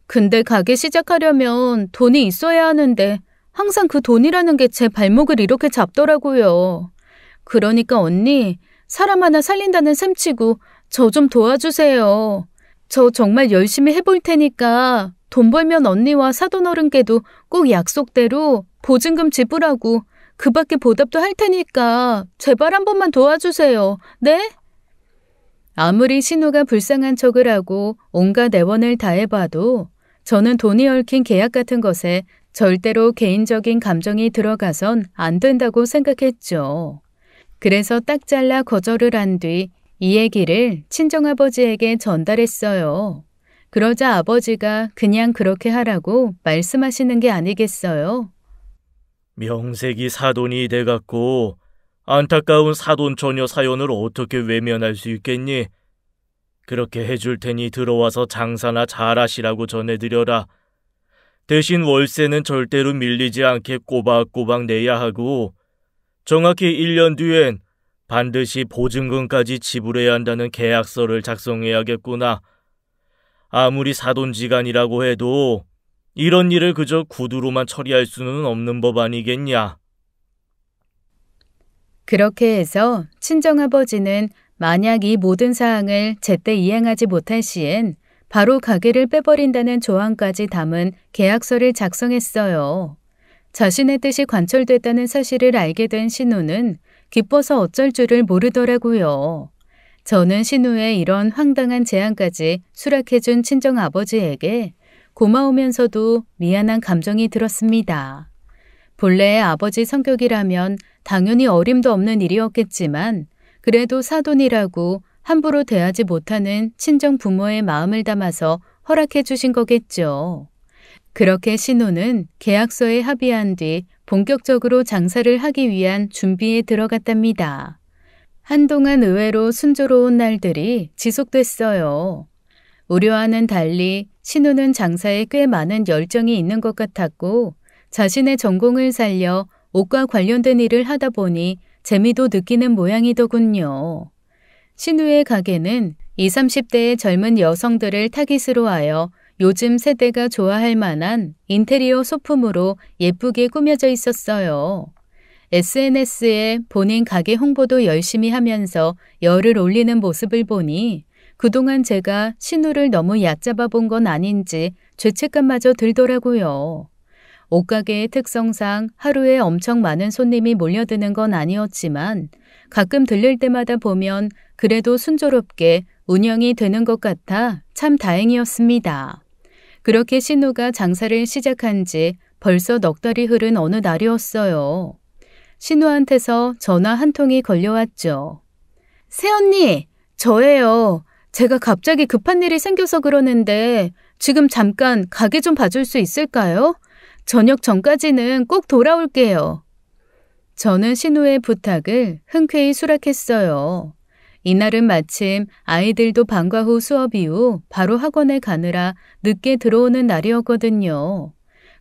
근데 가게 시작하려면 돈이 있어야 하는데 항상 그 돈이라는 게 제 발목을 이렇게 잡더라고요. 그러니까 언니, 사람 하나 살린다는 셈치고 저 좀 도와주세요. 저 정말 열심히 해볼 테니까 돈 벌면 언니와 사돈 어른께도 꼭 약속대로 보증금 지불하고 그 밖에 보답도 할 테니까 제발 한 번만 도와주세요. 네? 아무리 신우가 불쌍한 척을 하고 온갖 애원을 다해봐도 저는 돈이 얽힌 계약 같은 것에 절대로 개인적인 감정이 들어가선 안 된다고 생각했죠. 그래서 딱 잘라 거절을 한 뒤 이 얘기를 친정아버지에게 전달했어요. 그러자 아버지가 그냥 그렇게 하라고 말씀하시는 게 아니겠어요? 명색이 사돈이 돼갖고 안타까운 사돈 처녀 사연을 어떻게 외면할 수 있겠니? 그렇게 해줄 테니 들어와서 장사나 잘하시라고 전해드려라. 대신 월세는 절대로 밀리지 않게 꼬박꼬박 내야 하고 정확히 1년 뒤엔 반드시 보증금까지 지불해야 한다는 계약서를 작성해야겠구나. 아무리 사돈지간이라고 해도 이런 일을 그저 구두로만 처리할 수는 없는 법 아니겠냐. 그렇게 해서 친정아버지는 만약 이 모든 사항을 제때 이행하지 못할 시엔 바로 가게를 빼버린다는 조항까지 담은 계약서를 작성했어요. 자신의 뜻이 관철됐다는 사실을 알게 된 신우는 기뻐서 어쩔 줄을 모르더라고요. 저는 신우의 이런 황당한 제안까지 수락해준 친정아버지에게 고마우면서도 미안한 감정이 들었습니다. 본래의 아버지 성격이라면 당연히 어림도 없는 일이었겠지만 그래도 사돈이라고 함부로 대하지 못하는 친정 부모의 마음을 담아서 허락해 주신 거겠죠. 그렇게 신우는 계약서에 합의한 뒤 본격적으로 장사를 하기 위한 준비에 들어갔답니다. 한동안 의외로 순조로운 날들이 지속됐어요. 우려와는 달리 신우는 장사에 꽤 많은 열정이 있는 것 같았고 자신의 전공을 살려 옷과 관련된 일을 하다 보니 재미도 느끼는 모양이더군요. 신우의 가게는 20, 30대의 젊은 여성들을 타깃으로 하여 요즘 세대가 좋아할 만한 인테리어 소품으로 예쁘게 꾸며져 있었어요. SNS에 본인 가게 홍보도 열심히 하면서 열을 올리는 모습을 보니 그동안 제가 신우를 너무 얕잡아 본 건 아닌지 죄책감마저 들더라고요. 옷가게의 특성상 하루에 엄청 많은 손님이 몰려드는 건 아니었지만 가끔 들릴 때마다 보면 그래도 순조롭게 운영이 되는 것 같아 참 다행이었습니다. 그렇게 신우가 장사를 시작한 지 벌써 넉 달이 흐른 어느 날이었어요. 신우한테서 전화 한 통이 걸려왔죠. 새언니, 저예요. 제가 갑자기 급한 일이 생겨서 그러는데 지금 잠깐 가게 좀 봐줄 수 있을까요? 저녁 전까지는 꼭 돌아올게요. 저는 신우의 부탁을 흔쾌히 수락했어요. 이날은 마침 아이들도 방과 후 수업 이후 바로 학원에 가느라 늦게 들어오는 날이었거든요.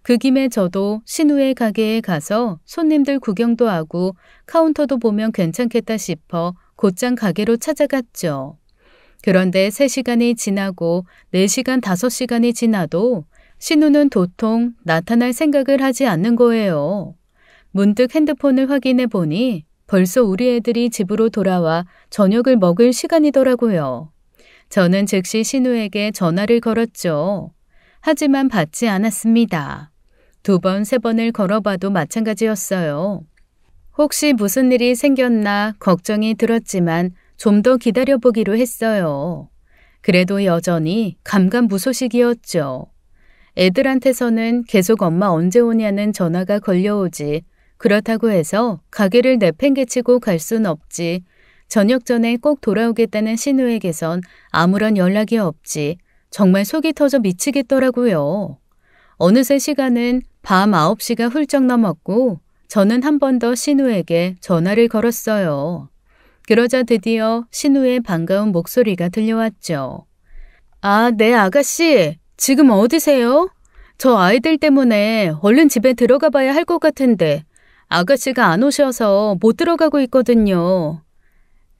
그 김에 저도 신우의 가게에 가서 손님들 구경도 하고 카운터도 보면 괜찮겠다 싶어 곧장 가게로 찾아갔죠. 그런데 3시간이 지나고 4시간, 5시간이 지나도 신우는 도통 나타날 생각을 하지 않는 거예요. 문득 핸드폰을 확인해 보니 벌써 우리 애들이 집으로 돌아와 저녁을 먹을 시간이더라고요. 저는 즉시 신우에게 전화를 걸었죠. 하지만 받지 않았습니다. 2번, 3번을 걸어봐도 마찬가지였어요. 혹시 무슨 일이 생겼나 걱정이 들었지만 좀 더 기다려보기로 했어요. 그래도 여전히 감감무소식이었죠. 애들한테서는 계속 엄마 언제 오냐는 전화가 걸려오지. 그렇다고 해서 가게를 내팽개치고 갈 순 없지. 저녁 전에 꼭 돌아오겠다는 신우에게선 아무런 연락이 없지. 정말 속이 터져 미치겠더라고요. 어느새 시간은 밤 9시가 훌쩍 넘었고 저는 한 번 더 신우에게 전화를 걸었어요. 그러자 드디어 신우의 반가운 목소리가 들려왔죠. 아, 네 아가씨. 지금 어디세요? 저 아이들 때문에 얼른 집에 들어가 봐야 할 것 같은데 아가씨가 안 오셔서 못 들어가고 있거든요.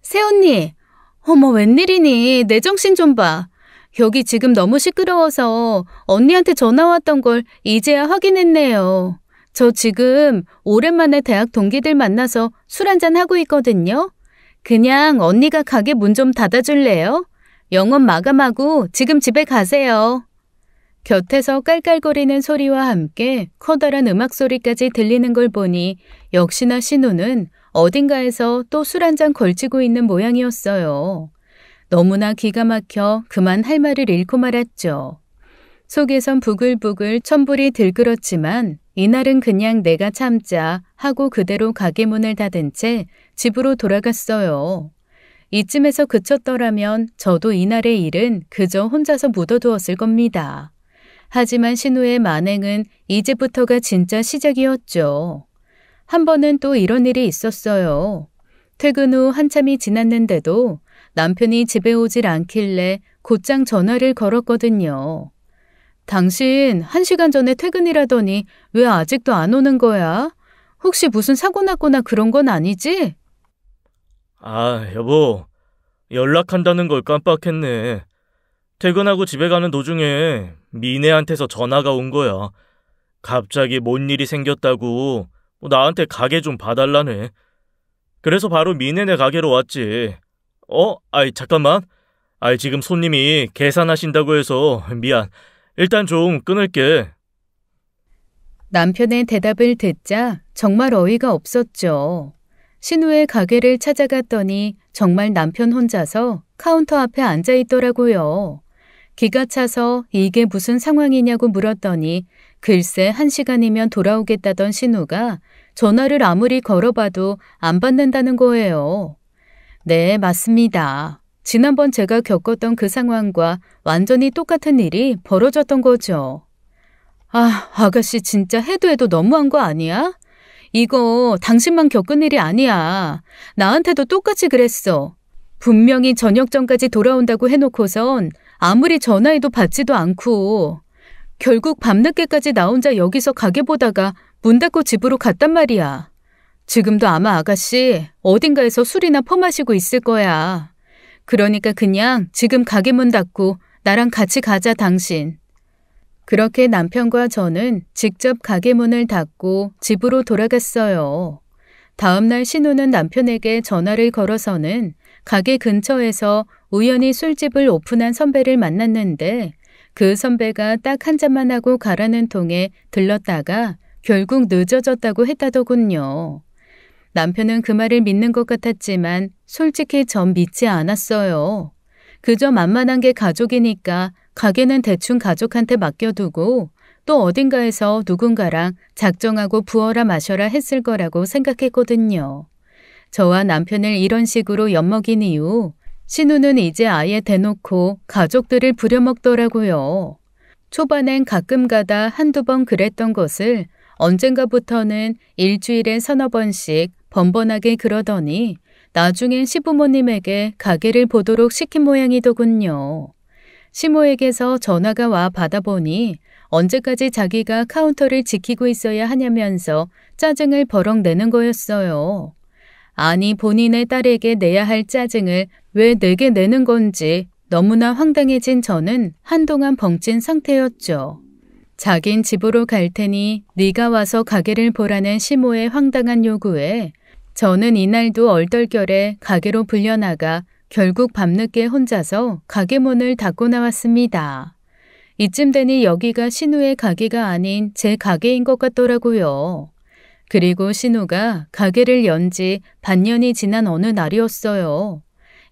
새언니, 어머 웬일이니? 내 정신 좀 봐. 여기 지금 너무 시끄러워서 언니한테 전화 왔던 걸 이제야 확인했네요. 저 지금 오랜만에 대학 동기들 만나서 술 한잔 하고 있거든요. 그냥 언니가 가게 문 좀 닫아줄래요? 영업 마감하고 지금 집에 가세요. 곁에서 깔깔거리는 소리와 함께 커다란 음악 소리까지 들리는 걸 보니 역시나 신우는 어딘가에서 또 술 한잔 걸치고 있는 모양이었어요. 너무나 기가 막혀 그만 할 말을 잃고 말았죠. 속에선 부글부글 천불이 들끓었지만 이날은 그냥 내가 참자 하고 그대로 가게 문을 닫은 채 집으로 돌아갔어요. 이쯤에서 그쳤더라면 저도 이날의 일은 그저 혼자서 묻어두었을 겁니다. 하지만 신우의 만행은 이제부터가 진짜 시작이었죠. 한 번은 또 이런 일이 있었어요. 퇴근 후 한참이 지났는데도 남편이 집에 오질 않길래 곧장 전화를 걸었거든요. 당신 1시간 전에 퇴근이라더니 왜 아직도 안 오는 거야? 혹시 무슨 사고 났거나 그런 건 아니지? 아, 여보. 연락한다는 걸 깜빡했네. 퇴근하고 집에 가는 도중에 미네한테서 전화가 온 거야. 갑자기 뭔 일이 생겼다고 나한테 가게 좀 봐달라네. 그래서 바로 미네네 가게로 왔지. 잠깐만. 지금 손님이 계산하신다고 해서 미안. 일단 좀 끊을게. 남편의 대답을 듣자 정말 어이가 없었죠. 신우의 가게를 찾아갔더니 정말 남편 혼자서 카운터 앞에 앉아 있더라고요. 기가 차서 이게 무슨 상황이냐고 물었더니 글쎄 1시간이면 돌아오겠다던 신우가 전화를 아무리 걸어봐도 안 받는다는 거예요. 네, 맞습니다. 지난번 제가 겪었던 그 상황과 완전히 똑같은 일이 벌어졌던 거죠. 아가씨 진짜 해도 해도 너무한 거 아니야? 이거 당신만 겪은 일이 아니야. 나한테도 똑같이 그랬어. 분명히 저녁 전까지 돌아온다고 해놓고선 아무리 전화해도 받지도 않고 결국 밤늦게까지 나 혼자 여기서 가게 보다가 문 닫고 집으로 갔단 말이야. 지금도 아마 아가씨 어딘가에서 술이나 퍼마시고 있을 거야. 그러니까 그냥 지금 가게 문 닫고 나랑 같이 가자 당신. 그렇게 남편과 저는 직접 가게 문을 닫고 집으로 돌아갔어요. 다음날 신우는 남편에게 전화를 걸어서는 가게 근처에서 우연히 술집을 오픈한 선배를 만났는데 그 선배가 딱 한 잔만 하고 가라는 통에 들렀다가 결국 늦어졌다고 했다더군요. 남편은 그 말을 믿는 것 같았지만 솔직히 전 믿지 않았어요. 그저 만만한 게 가족이니까 가게는 대충 가족한테 맡겨두고 또 어딘가에서 누군가랑 작정하고 부어라 마셔라 했을 거라고 생각했거든요. 저와 남편을 이런 식으로 엿먹인 이후 신우는 이제 아예 대놓고 가족들을 부려먹더라고요. 초반엔 가끔 가다 한두 번 그랬던 것을 언젠가부터는 일주일에 서너 번씩 번번하게 그러더니 나중엔 시부모님에게 가게를 보도록 시킨 모양이더군요. 시모에게서 전화가 와 받아보니 언제까지 자기가 카운터를 지키고 있어야 하냐면서 짜증을 버럭 내는 거였어요. 아니 본인의 딸에게 내야 할 짜증을 왜 내게 내는 건지 너무나 황당해진 저는 한동안 벙찐 상태였죠. 자긴 집으로 갈 테니 네가 와서 가게를 보라는 시모의 황당한 요구에 저는 이날도 얼떨결에 가게로 불려나가 결국 밤늦게 혼자서 가게 문을 닫고 나왔습니다. 이쯤 되니 여기가 신우의 가게가 아닌 제 가게인 것 같더라고요. 그리고 신우가 가게를 연 지 반년이 지난 어느 날이었어요.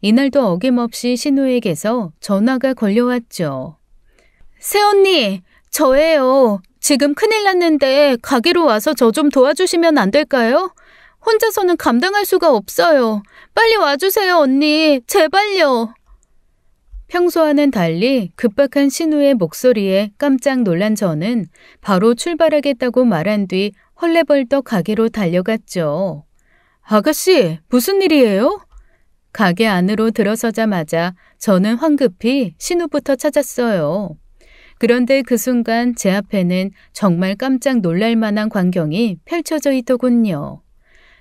이날도 어김없이 신우에게서 전화가 걸려왔죠. 새언니, 저예요. 지금 큰일 났는데 가게로 와서 저 좀 도와주시면 안 될까요? 혼자서는 감당할 수가 없어요. 빨리 와주세요, 언니. 제발요. 평소와는 달리 급박한 신우의 목소리에 깜짝 놀란 저는 바로 출발하겠다고 말한 뒤 헐레벌떡 가게로 달려갔죠. 아가씨, 무슨 일이에요? 가게 안으로 들어서자마자 저는 황급히 신우부터 찾았어요. 그런데 그 순간 제 앞에는 정말 깜짝 놀랄 만한 광경이 펼쳐져 있더군요.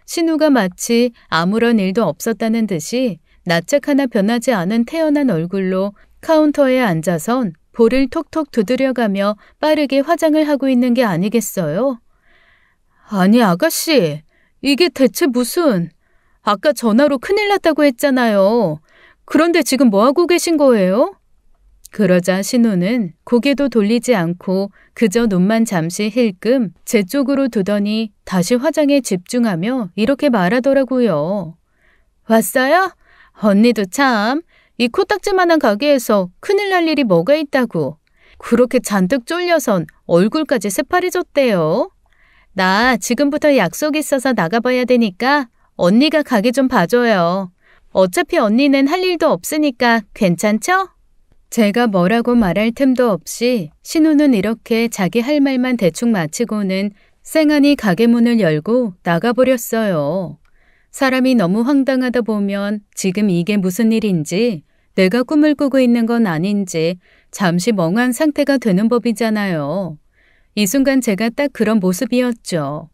신우가 마치 아무런 일도 없었다는 듯이 낯짝 하나 변하지 않은 태연한 얼굴로 카운터에 앉아선 볼을 톡톡 두드려가며 빠르게 화장을 하고 있는 게 아니겠어요? 아니, 아가씨, 이게 대체 무슨... 아까 전화로 큰일 났다고 했잖아요. 그런데 지금 뭐하고 계신 거예요? 그러자 신우는 고개도 돌리지 않고 그저 눈만 잠시 힐끔 제 쪽으로 두더니 다시 화장에 집중하며 이렇게 말하더라고요. 왔어요? 언니도 참, 이 코딱지만한 가게에서 큰일 날 일이 뭐가 있다고. 그렇게 잔뜩 쫄려선 얼굴까지 새파래졌대요. 나 지금부터 약속 있어서 나가봐야 되니까 언니가 가게 좀 봐줘요. 어차피 언니는 할 일도 없으니까 괜찮죠? 제가 뭐라고 말할 틈도 없이 신우는 이렇게 자기 할 말만 대충 마치고는 쌩하니 가게 문을 열고 나가버렸어요. 사람이 너무 황당하다 보면 지금 이게 무슨 일인지 내가 꿈을 꾸고 있는 건 아닌지 잠시 멍한 상태가 되는 법이잖아요. 이 순간 제가 딱 그런 모습이었죠.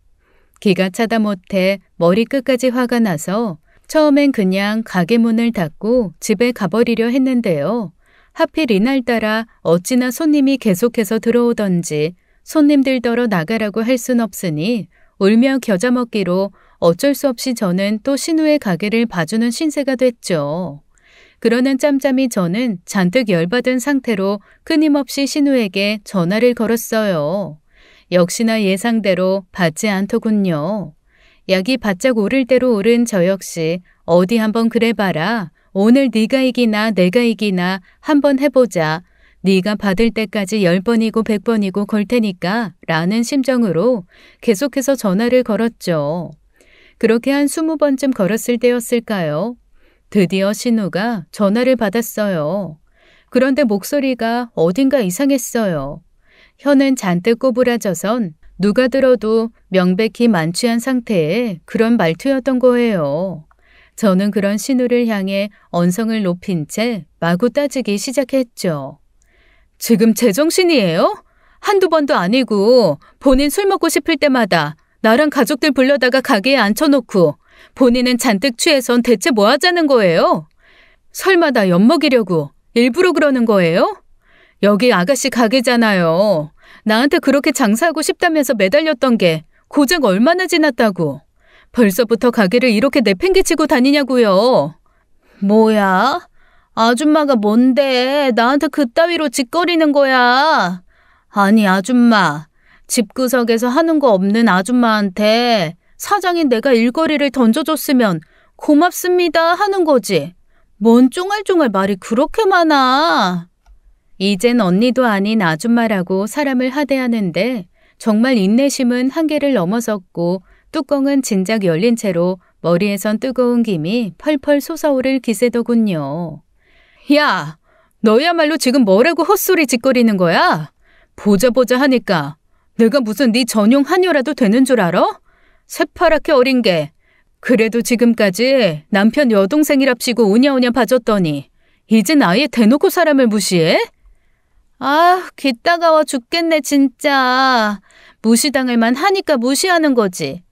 기가 차다 못해 머리끝까지 화가 나서 처음엔 그냥 가게 문을 닫고 집에 가버리려 했는데요. 하필 이날따라 어찌나 손님이 계속해서 들어오던지 손님들더러 나가라고 할 순 없으니 울며 겨자 먹기로 어쩔 수 없이 저는 또 신우의 가게를 봐주는 신세가 됐죠. 그러는 짬짬이 저는 잔뜩 열받은 상태로 끊임없이 신우에게 전화를 걸었어요. 역시나 예상대로 받지 않더군요. 약이 바짝 오를 대로 오른 저 역시 어디 한번 그래봐라. 오늘 네가 이기나 내가 이기나 한번 해보자. 네가 받을 때까지 10번이고 100번이고 걸 테니까 라는 심정으로 계속해서 전화를 걸었죠. 그렇게 한 20번쯤 걸었을 때였을까요? 드디어 신우가 전화를 받았어요. 그런데 목소리가 어딘가 이상했어요. 혀는 잔뜩 꼬부라져선 누가 들어도 명백히 만취한 상태의 그런 말투였던 거예요. 저는 그런 신우를 향해 언성을 높인 채 마구 따지기 시작했죠. 지금 제정신이에요? 한두 번도 아니고 본인 술 먹고 싶을 때마다 나랑 가족들 불러다가 가게에 앉혀놓고 본인은 잔뜩 취해선 대체 뭐 하자는 거예요? 설마 나 엿먹이려고 일부러 그러는 거예요? 여기 아가씨 가게잖아요. 나한테 그렇게 장사하고 싶다면서 매달렸던 게 고작 얼마나 지났다고. 벌써부터 가게를 이렇게 내팽개치고 다니냐고요. 뭐야? 아줌마가 뭔데 나한테 그따위로 짓거리는 거야. 아니 아줌마, 집구석에서 하는 거 없는 아줌마한테 사장인 내가 일거리를 던져줬으면 고맙습니다 하는 거지. 뭔 쫑알쫑알 말이 그렇게 많아. 이젠 언니도 아닌 아줌마라고 사람을 하대하는데 정말 인내심은 한계를 넘어섰고 뚜껑은 진작 열린 채로 머리에선 뜨거운 김이 펄펄 솟아오를 기세더군요. 야, 너야말로 지금 뭐라고 헛소리 짓거리는 거야? 보자 하니까 내가 무슨 네 전용 한여라도 되는 줄 알아? 새파랗게 어린 게. 그래도 지금까지 남편 여동생이랍시고 우냐우냐 봐줬더니 이젠 아예 대놓고 사람을 무시해? 아, 귀 따가워 죽겠네 진짜. 무시당할만 하니까 무시하는 거지.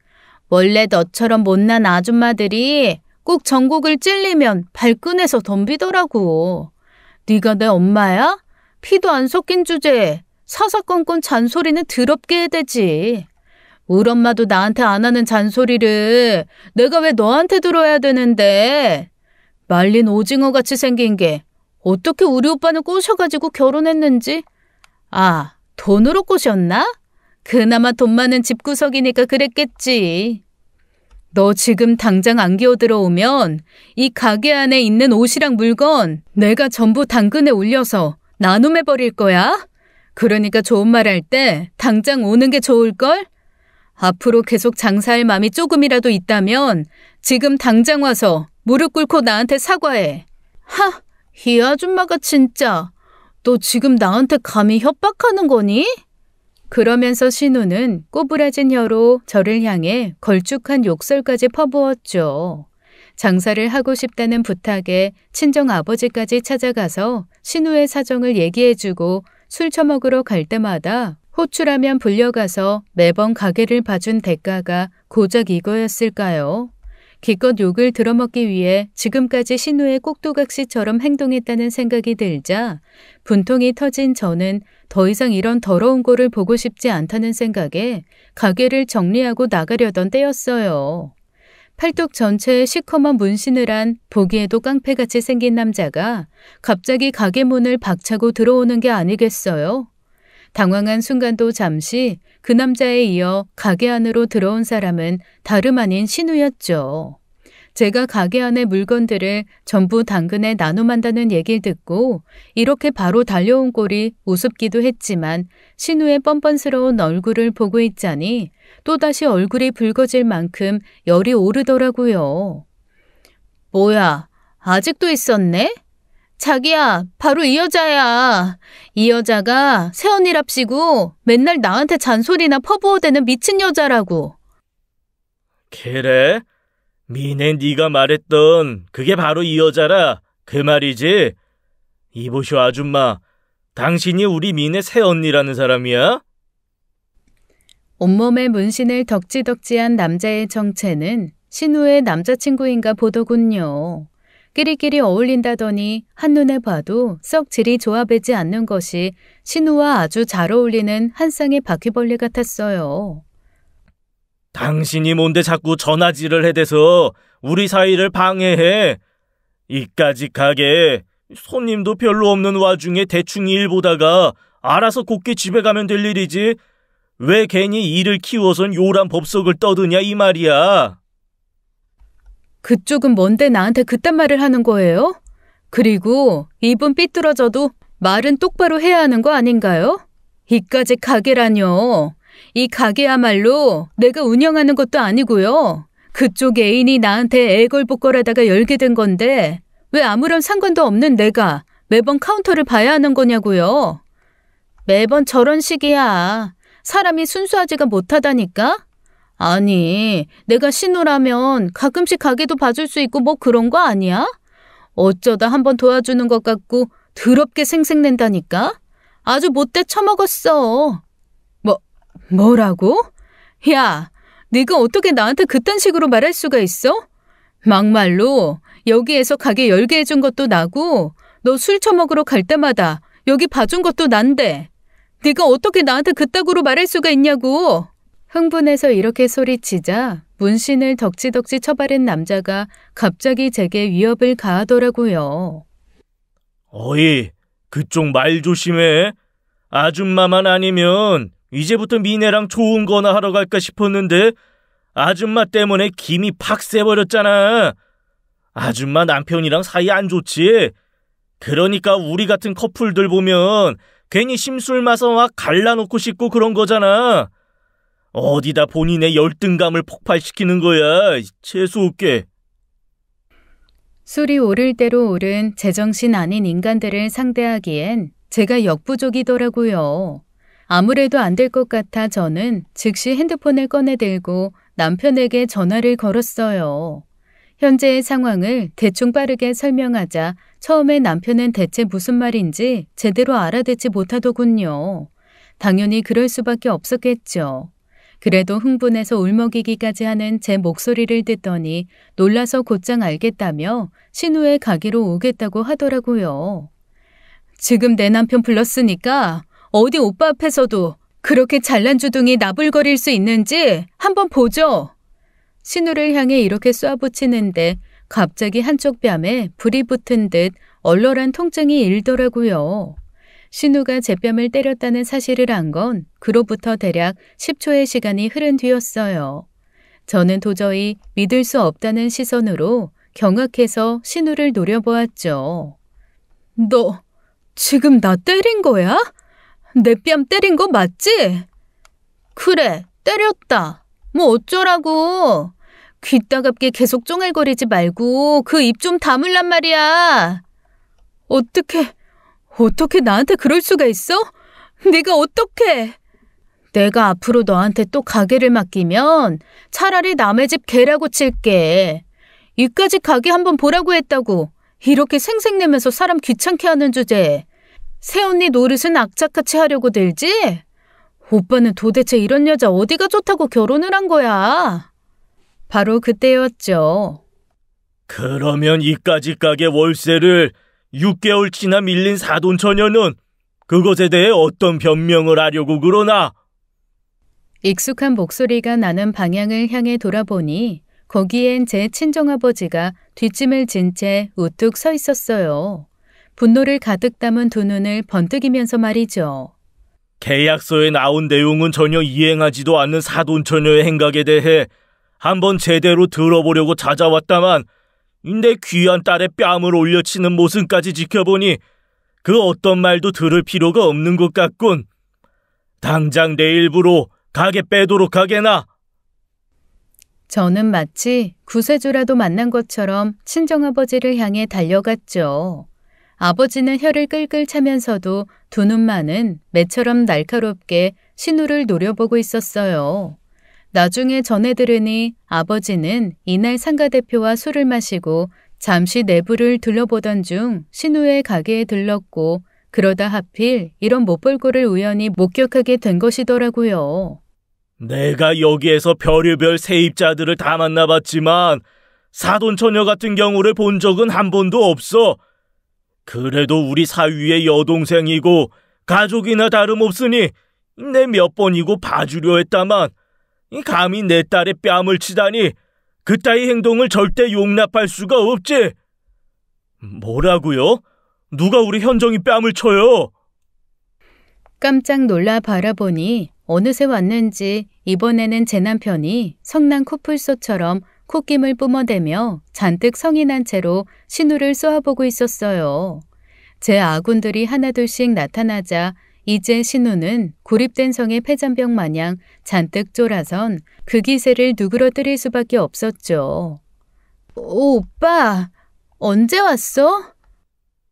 원래 너처럼 못난 아줌마들이 꼭 전국을 찔리면 발끈해서 덤비더라고. 네가 내 엄마야? 피도 안 섞인 주제에 사사건건 잔소리는 더럽게 해야 되지. 우리 엄마도 나한테 안 하는 잔소리를 내가 왜 너한테 들어야 되는데. 말린 오징어같이 생긴 게 어떻게 우리 오빠는 꼬셔가지고 결혼했는지. 아, 돈으로 꼬셨나? 그나마 돈 많은 집구석이니까 그랬겠지. 너 지금 당장 안 기어 들어오면 이 가게 안에 있는 옷이랑 물건 내가 전부 당근에 올려서 나눔해버릴 거야. 그러니까 좋은 말 할 때 당장 오는 게 좋을걸? 앞으로 계속 장사할 마음이 조금이라도 있다면 지금 당장 와서 무릎 꿇고 나한테 사과해. 하, 이 아줌마가 진짜. 너 지금 나한테 감히 협박하는 거니? 그러면서 신우는 꼬부라진 혀로 저를 향해 걸쭉한 욕설까지 퍼부었죠. 장사를 하고 싶다는 부탁에 친정 아버지까지 찾아가서 신우의 사정을 얘기해주고 술 처먹으러 갈 때마다 호출하면 불려가서 매번 가게를 봐준 대가가 고작 이거였을까요? 기껏 욕을 들어먹기 위해 지금까지 신우의 꼭두각시처럼 행동했다는 생각이 들자 분통이 터진 저는 더 이상 이런 더러운 꼴을 보고 싶지 않다는 생각에 가게를 정리하고 나가려던 때였어요. 팔뚝 전체에 시커먼 문신을 한 보기에도 깡패같이 생긴 남자가 갑자기 가게 문을 박차고 들어오는 게 아니겠어요? 당황한 순간도 잠시 그 남자에 이어 가게 안으로 들어온 사람은 다름 아닌 신우였죠. 제가 가게 안의 물건들을 전부 당근에 나눔한다는 얘기를 듣고 이렇게 바로 달려온 꼴이 우습기도 했지만 신우의 뻔뻔스러운 얼굴을 보고 있자니 또다시 얼굴이 붉어질 만큼 열이 오르더라고요. 뭐야, 아직도 있었네? 자기야, 바로 이 여자야. 이 여자가 새언니랍시고 맨날 나한테 잔소리나 퍼부어대는 미친 여자라고. 그래? 미네 네가 말했던 그게 바로 이 여자라 그 말이지? 이보쇼 아줌마, 당신이 우리 미네 새언니라는 사람이야? 온몸에 문신을 덕지덕지한 남자의 정체는 신우의 남자친구인가 보더군요. 끼리끼리 어울린다더니 한눈에 봐도 썩 질이 좋아 보이지 않는 것이 신우와 아주 잘 어울리는 한 쌍의 바퀴벌레 같았어요. 당신이 뭔데 자꾸 전화질을 해대서 우리 사이를 방해해. 이까짓 가게 손님도 별로 없는 와중에 대충 일 보다가 알아서 곱게 집에 가면 될 일이지. 왜 괜히 일을 키워선 요란 법석을 떠드냐 이 말이야. 그쪽은 뭔데 나한테 그딴 말을 하는 거예요? 그리고 입은 삐뚤어져도 말은 똑바로 해야 하는 거 아닌가요? 이까짓 가게라뇨. 이 가게야말로 내가 운영하는 것도 아니고요. 그쪽 애인이 나한테 애걸복걸하다가 열게 된 건데 왜 아무런 상관도 없는 내가 매번 카운터를 봐야 하는 거냐고요. 매번 저런 식이야. 사람이 순수하지가 못하다니까? 아니, 내가 신우라면 가끔씩 가게도 봐줄 수 있고 뭐 그런 거 아니야? 어쩌다 한번 도와주는 것 같고 더럽게 생색낸다니까? 아주 못돼 처먹었어. 뭐라고? 야, 네가 어떻게 나한테 그딴 식으로 말할 수가 있어? 막말로 여기에서 가게 열게 해준 것도 나고 너 술 처먹으러 갈 때마다 여기 봐준 것도 난데 네가 어떻게 나한테 그따구로 말할 수가 있냐고. 흥분해서 이렇게 소리치자 문신을 덕지덕지 쳐바른 남자가 갑자기 제게 위협을 가하더라고요. 어이, 그쪽 말 조심해. 아줌마만 아니면 이제부터 미네랑 좋은 거나 하러 갈까 싶었는데 아줌마 때문에 김이 팍 새버렸잖아. 아줌마 남편이랑 사이 안 좋지? 그러니까 우리 같은 커플들 보면 괜히 심술 마서 막 갈라놓고 싶고 그런 거잖아. 어디다 본인의 열등감을 폭발시키는 거야. 재수없게. 술이 오를 대로 오른 제정신 아닌 인간들을 상대하기엔 제가 역부족이더라고요. 아무래도 안 될 것 같아 저는 즉시 핸드폰을 꺼내들고 남편에게 전화를 걸었어요. 현재의 상황을 대충 빠르게 설명하자 처음에 남편은 대체 무슨 말인지 제대로 알아듣지 못하더군요. 당연히 그럴 수밖에 없었겠죠. 그래도 흥분해서 울먹이기까지 하는 제 목소리를 듣더니 놀라서 곧장 알겠다며 신우의 가게로 오겠다고 하더라고요. 지금 내 남편 불렀으니까 어디 오빠 앞에서도 그렇게 잘난 주둥이 나불거릴 수 있는지 한번 보죠. 신우를 향해 이렇게 쏴붙이는데 갑자기 한쪽 뺨에 불이 붙은 듯 얼얼한 통증이 일더라고요. 신우가 제 뺨을 때렸다는 사실을 안 건 그로부터 대략 10초의 시간이 흐른 뒤였어요. 저는 도저히 믿을 수 없다는 시선으로 경악해서 신우를 노려보았죠. 너 지금 나 때린 거야? 내 뺨 때린 거 맞지? 그래, 때렸다. 뭐 어쩌라고. 귀 따갑게 계속 쫑알거리지 말고 그 입 좀 다물란 말이야. 어떻게 나한테 그럴 수가 있어? 네가 어떻게? 내가 앞으로 너한테 또 가게를 맡기면 차라리 남의 집 개라고 칠게. 이까짓 가게 한번 보라고 했다고 이렇게 생색내면서 사람 귀찮게 하는 주제에 새언니 노릇은 악착같이 하려고 들지? 오빠는 도대체 이런 여자 어디가 좋다고 결혼을 한 거야? 바로 그때였죠. 그러면 이까지 가게 월세를 6개월치나 밀린 사돈처녀는 그것에 대해 어떤 변명을 하려고 그러나? 익숙한 목소리가 나는 방향을 향해 돌아보니 거기엔 제 친정아버지가 뒷짐을 진 채 우뚝 서 있었어요. 분노를 가득 담은 두 눈을 번뜩이면서 말이죠. 계약서에 나온 내용은 전혀 이행하지도 않는 사돈처녀의 행각에 대해 한번 제대로 들어보려고 찾아왔다만 내 귀한 딸의 뺨을 올려치는 모습까지 지켜보니 그 어떤 말도 들을 필요가 없는 것 같군. 당장 내일부로 가게 빼도록 하게나. 저는 마치 구세주라도 만난 것처럼 친정아버지를 향해 달려갔죠. 아버지는 혀를 끌끌 차면서도 두 눈만은 매처럼 날카롭게 신우를 노려보고 있었어요. 나중에 전해 들으니 아버지는 이날 상가대표와 술을 마시고 잠시 내부를 둘러보던 중 신우의 가게에 들렀고 그러다 하필 이런 못볼꼴을 우연히 목격하게 된 것이더라고요. 내가 여기에서 별의별 세입자들을 다 만나봤지만 사돈처녀 같은 경우를 본 적은 한 번도 없어. 그래도 우리 사위의 여동생이고 가족이나 다름없으니 내 몇 번이고 봐주려 했다만 감히 내 딸의 뺨을 치다니 그따위 행동을 절대 용납할 수가 없지. 뭐라고요? 누가 우리 현정이 뺨을 쳐요? 깜짝 놀라 바라보니 어느새 왔는지 이번에는 제 남편이 성난 코뿔소처럼 콧김을 뿜어대며 잔뜩 성이 난 채로 신우를 쏘아보고 있었어요. 제 아군들이 하나둘씩 나타나자 이제 신우는 고립된 성의 폐잔병 마냥 잔뜩 쫄아선 그 기세를 누그러뜨릴 수밖에 없었죠. 오빠, 언제 왔어?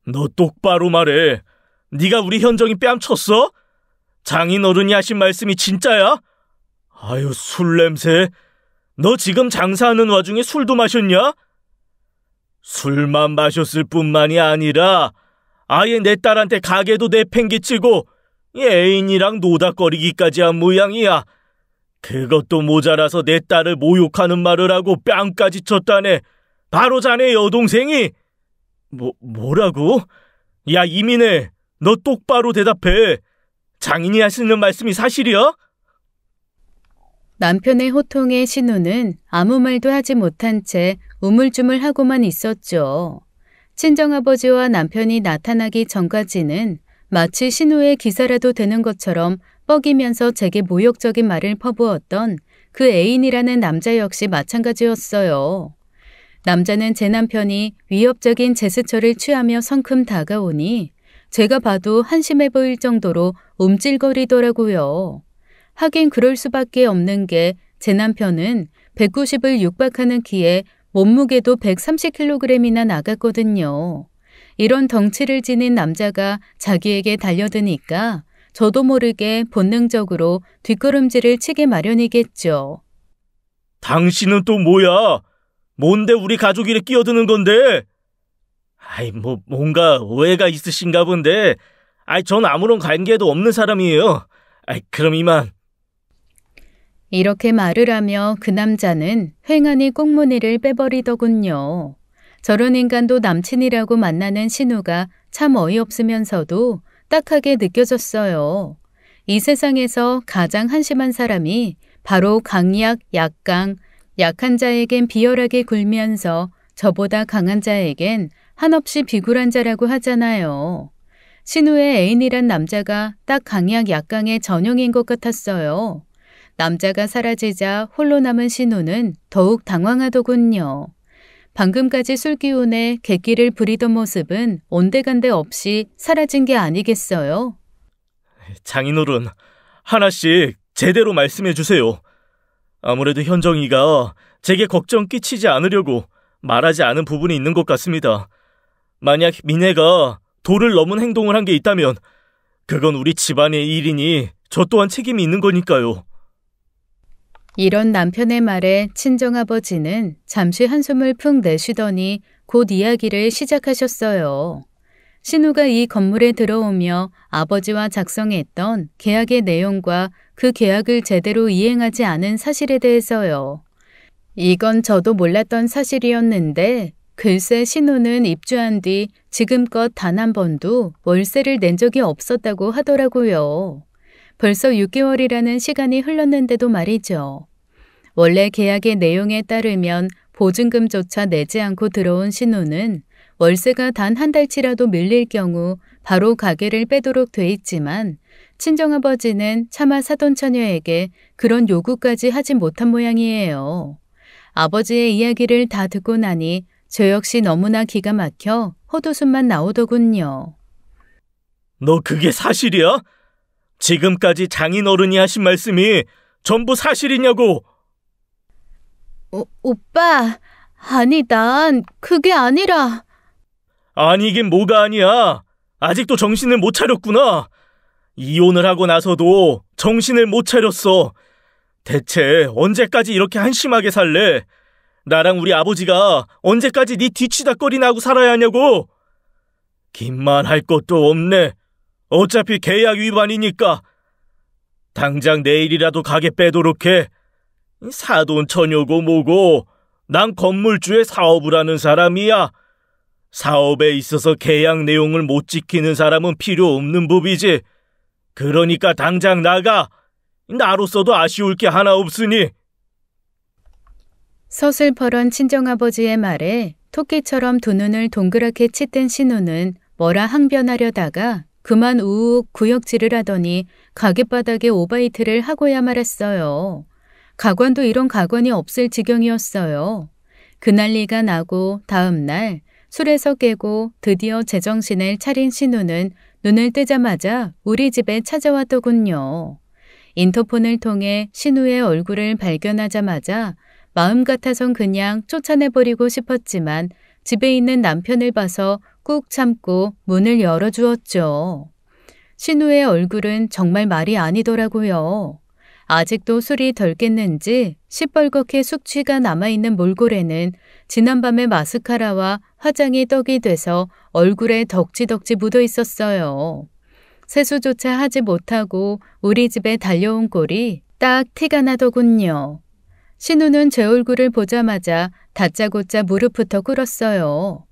너 똑바로 말해. 네가 우리 현정이 뺨 쳤어? 장인어른이 하신 말씀이 진짜야? 아유, 술 냄새. 너 지금 장사하는 와중에 술도 마셨냐? 술만 마셨을 뿐만이 아니라 아예 내 딸한테 가게도 내팽개치고 애인이랑 노닥거리기까지 한 모양이야. 그것도 모자라서 내 딸을 모욕하는 말을 하고 뺨까지 쳤다네. 바로 자네 여동생이. 뭐라고? 야, 이민혜, 너 똑바로 대답해. 장인이 하시는 말씀이 사실이야? 남편의 호통에 신우는 아무 말도 하지 못한 채 우물쭈물하고만 있었죠. 친정아버지와 남편이 나타나기 전까지는 마치 신우의 기사라도 되는 것처럼 뻐기면서 제게 모욕적인 말을 퍼부었던 그 애인이라는 남자 역시 마찬가지였어요. 남자는 제 남편이 위협적인 제스처를 취하며 성큼 다가오니 제가 봐도 한심해 보일 정도로 움찔거리더라고요. 하긴 그럴 수밖에 없는 게 제 남편은 190을 육박하는 키에 몸무게도 130kg이나 나갔거든요. 이런 덩치를 지닌 남자가 자기에게 달려드니까 저도 모르게 본능적으로 뒷걸음질을 치게 마련이겠죠. 당신은 또 뭐야? 뭔데 우리 가족 일에 끼어드는 건데? 뭔가 오해가 있으신가 본데. 전 아무런 관계도 없는 사람이에요. 그럼 이만. 이렇게 말을 하며 그 남자는 횡하니 꽁무니를 빼버리더군요. 저런 인간도 남친이라고 만나는 신우가 참 어이없으면서도 딱하게 느껴졌어요. 이 세상에서 가장 한심한 사람이 바로 강약, 약강, 약한 자에겐 비열하게 굴면서 저보다 강한 자에겐 한없이 비굴한 자라고 하잖아요. 신우의 애인이란 남자가 딱 강약, 약강의 전형인 것 같았어요. 남자가 사라지자 홀로 남은 신우는 더욱 당황하더군요. 방금까지 술기운에 객기를 부리던 모습은 온데간데 없이 사라진 게 아니겠어요? 장인어른, 하나씩 제대로 말씀해 주세요. 아무래도 현정이가 제게 걱정 끼치지 않으려고 말하지 않은 부분이 있는 것 같습니다. 만약 민혜가 도를 넘은 행동을 한 게 있다면 그건 우리 집안의 일이니 저 또한 책임이 있는 거니까요. 이런 남편의 말에 친정아버지는 잠시 한숨을 푹 내쉬더니 곧 이야기를 시작하셨어요. 신우가 이 건물에 들어오며 아버지와 작성했던 계약의 내용과 그 계약을 제대로 이행하지 않은 사실에 대해서요. 이건 저도 몰랐던 사실이었는데 글쎄 신우는 입주한 뒤 지금껏 단 한 번도 월세를 낸 적이 없었다고 하더라고요. 벌써 6개월이라는 시간이 흘렀는데도 말이죠. 원래 계약의 내용에 따르면 보증금조차 내지 않고 들어온 신우는 월세가 단 한 달치라도 밀릴 경우 바로 가게를 빼도록 돼 있지만 친정아버지는 차마 사돈처녀에게 그런 요구까지 하지 못한 모양이에요. 아버지의 이야기를 다 듣고 나니 저 역시 너무나 기가 막혀 헛웃음만 나오더군요. 너 그게 사실이야? 지금까지 장인어른이 하신 말씀이 전부 사실이냐고? 오빠, 아니 난 그게 아니라... 아니긴 뭐가 아니야. 아직도 정신을 못 차렸구나. 이혼을 하고 나서도 정신을 못 차렸어. 대체 언제까지 이렇게 한심하게 살래? 나랑 우리 아버지가 언제까지 네 뒤치다꺼리나 하고 살아야 하냐고? 긴만 할 것도 없네. 어차피 계약 위반이니까. 당장 내일이라도 가게 빼도록 해. 사돈 처녀고 뭐고 난 건물주의 사업을 하는 사람이야. 사업에 있어서 계약 내용을 못 지키는 사람은 필요 없는 법이지. 그러니까 당장 나가. 나로서도 아쉬울 게 하나 없으니. 서슬퍼런 친정아버지의 말에 토끼처럼 두 눈을 동그랗게 치뜬 신우는 뭐라 항변하려다가 그만 우욱 구역질을 하더니 가게바닥에 오바이트를 하고야 말았어요. 가관도 이런 가관이 없을 지경이었어요. 그 난리가 나고 다음 날 술에서 깨고 드디어 제정신을 차린 신우는 눈을 뜨자마자 우리 집에 찾아왔더군요. 인터폰을 통해 신우의 얼굴을 발견하자마자 마음 같아선 그냥 쫓아내버리고 싶었지만 집에 있는 남편을 봐서 꾹 참고 문을 열어주었죠. 신우의 얼굴은 정말 말이 아니더라고요. 아직도 술이 덜 깼는지 시뻘겋게 숙취가 남아있는 몰골에는 지난밤의 마스카라와 화장이 떡이 돼서 얼굴에 덕지덕지 묻어 있었어요. 세수조차 하지 못하고 우리 집에 달려온 꼴이 딱 티가 나더군요. 신우는 제 얼굴을 보자마자 다짜고짜 무릎부터 꿇었어요.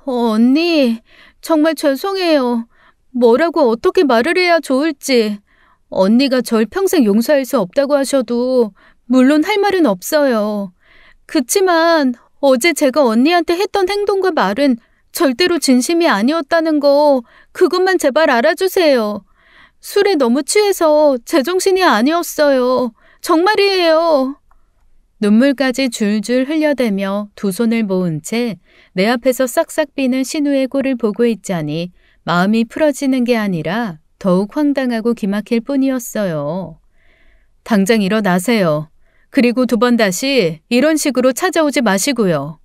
언니, 정말 죄송해요. 뭐라고 어떻게 말을 해야 좋을지. 언니가 절 평생 용서할 수 없다고 하셔도 물론 할 말은 없어요. 그치만 어제 제가 언니한테 했던 행동과 말은 절대로 진심이 아니었다는 거 그것만 제발 알아주세요. 술에 너무 취해서 제정신이 아니었어요. 정말이에요. 눈물까지 줄줄 흘려대며 두 손을 모은 채 내 앞에서 싹싹 비는 신우의 꼴을 보고 있자니 마음이 풀어지는 게 아니라 더욱 황당하고 기막힐 뿐이었어요. 당장 일어나세요. 그리고 두 번 다시 이런 식으로 찾아오지 마시고요.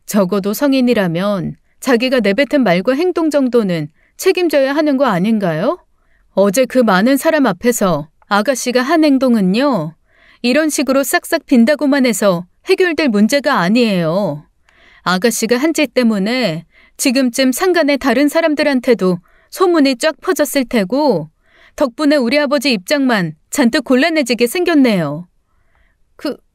적어도 성인이라면 자기가 내뱉은 말과 행동 정도는 책임져야 하는 거 아닌가요? 어제 그 많은 사람 앞에서 아가씨가 한 행동은요. 이런 식으로 싹싹 빈다고만 해서 해결될 문제가 아니에요. 아가씨가 한 짓 때문에 지금쯤 상간의 다른 사람들한테도 소문이 쫙 퍼졌을 테고 덕분에 우리 아버지 입장만 잔뜩 곤란해지게 생겼네요.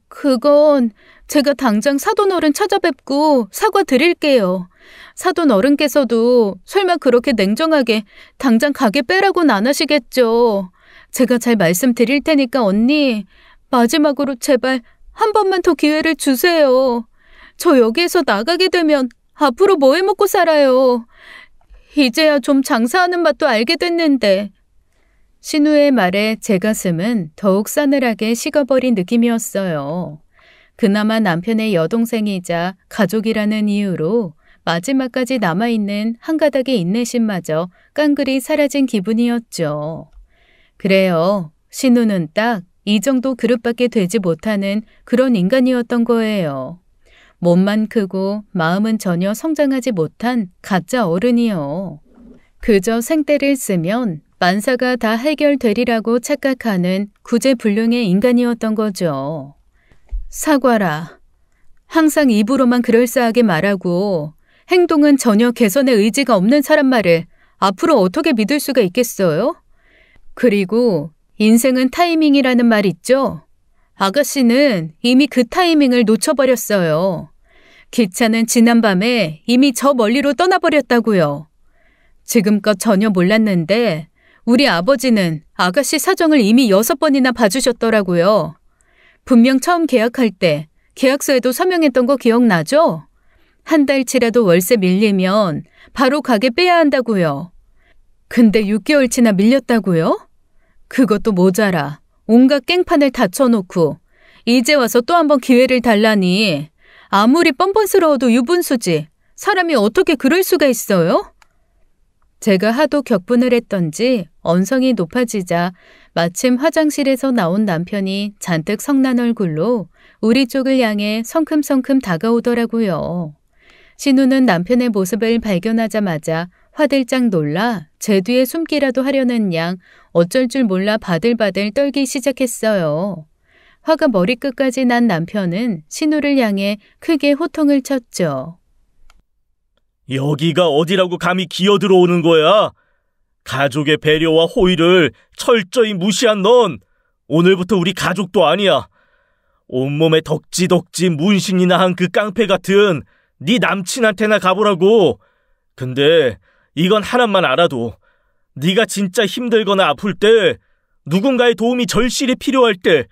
그건 제가 당장 사돈어른 찾아뵙고 사과드릴게요. 사돈어른께서도 설마 그렇게 냉정하게 당장 가게 빼라고는 안 하시겠죠. 제가 잘 말씀드릴 테니까 언니, 마지막으로 제발 한 번만 더 기회를 주세요. 저 여기에서 나가게 되면 앞으로 뭐 해먹고 살아요. 이제야 좀 장사하는 맛도 알게 됐는데. 신우의 말에 제 가슴은 더욱 싸늘하게 식어버린 느낌이었어요. 그나마 남편의 여동생이자 가족이라는 이유로 마지막까지 남아있는 한 가닥의 인내심마저 깡그리 사라진 기분이었죠. 그래요. 신우는 딱 이 정도 그릇밖에 되지 못하는 그런 인간이었던 거예요. 몸만 크고 마음은 전혀 성장하지 못한 가짜 어른이요. 그저 생떼를 쓰면 만사가 다 해결되리라고 착각하는 구제불능의 인간이었던 거죠. 사과라. 항상 입으로만 그럴싸하게 말하고 행동은 전혀 개선의 의지가 없는 사람 말을 앞으로 어떻게 믿을 수가 있겠어요? 그리고 인생은 타이밍이라는 말 있죠? 아가씨는 이미 그 타이밍을 놓쳐버렸어요. 기차는 지난밤에 이미 저 멀리로 떠나버렸다고요. 지금껏 전혀 몰랐는데 우리 아버지는 아가씨 사정을 이미 6번이나 봐주셨더라고요. 분명 처음 계약할 때 계약서에도 서명했던 거 기억나죠? 한 달치라도 월세 밀리면 바로 가게 빼야 한다고요. 근데 6개월치나 밀렸다고요? 그것도 모자라 온갖 깽판을 다 쳐놓고 이제 와서 또 한 번 기회를 달라니 아무리 뻔뻔스러워도 유분수지. 사람이 어떻게 그럴 수가 있어요? 제가 하도 격분을 했던지 언성이 높아지자 마침 화장실에서 나온 남편이 잔뜩 성난 얼굴로 우리 쪽을 향해 성큼성큼 다가오더라고요. 신우는 남편의 모습을 발견하자마자 화들짝 놀라 제 뒤에 숨기라도 하려는 양 어쩔 줄 몰라 바들바들 떨기 시작했어요. 화가 머리끝까지 난 남편은 신우를 향해 크게 호통을 쳤죠. 여기가 어디라고 감히 기어들어오는 거야? 가족의 배려와 호의를 철저히 무시한 넌 오늘부터 우리 가족도 아니야. 온몸에 덕지덕지 문신이나 한 그 깡패 같은 네 남친한테나 가보라고. 근데 이건 하나만 알아도 네가 진짜 힘들거나 아플 때 누군가의 도움이 절실히 필요할 때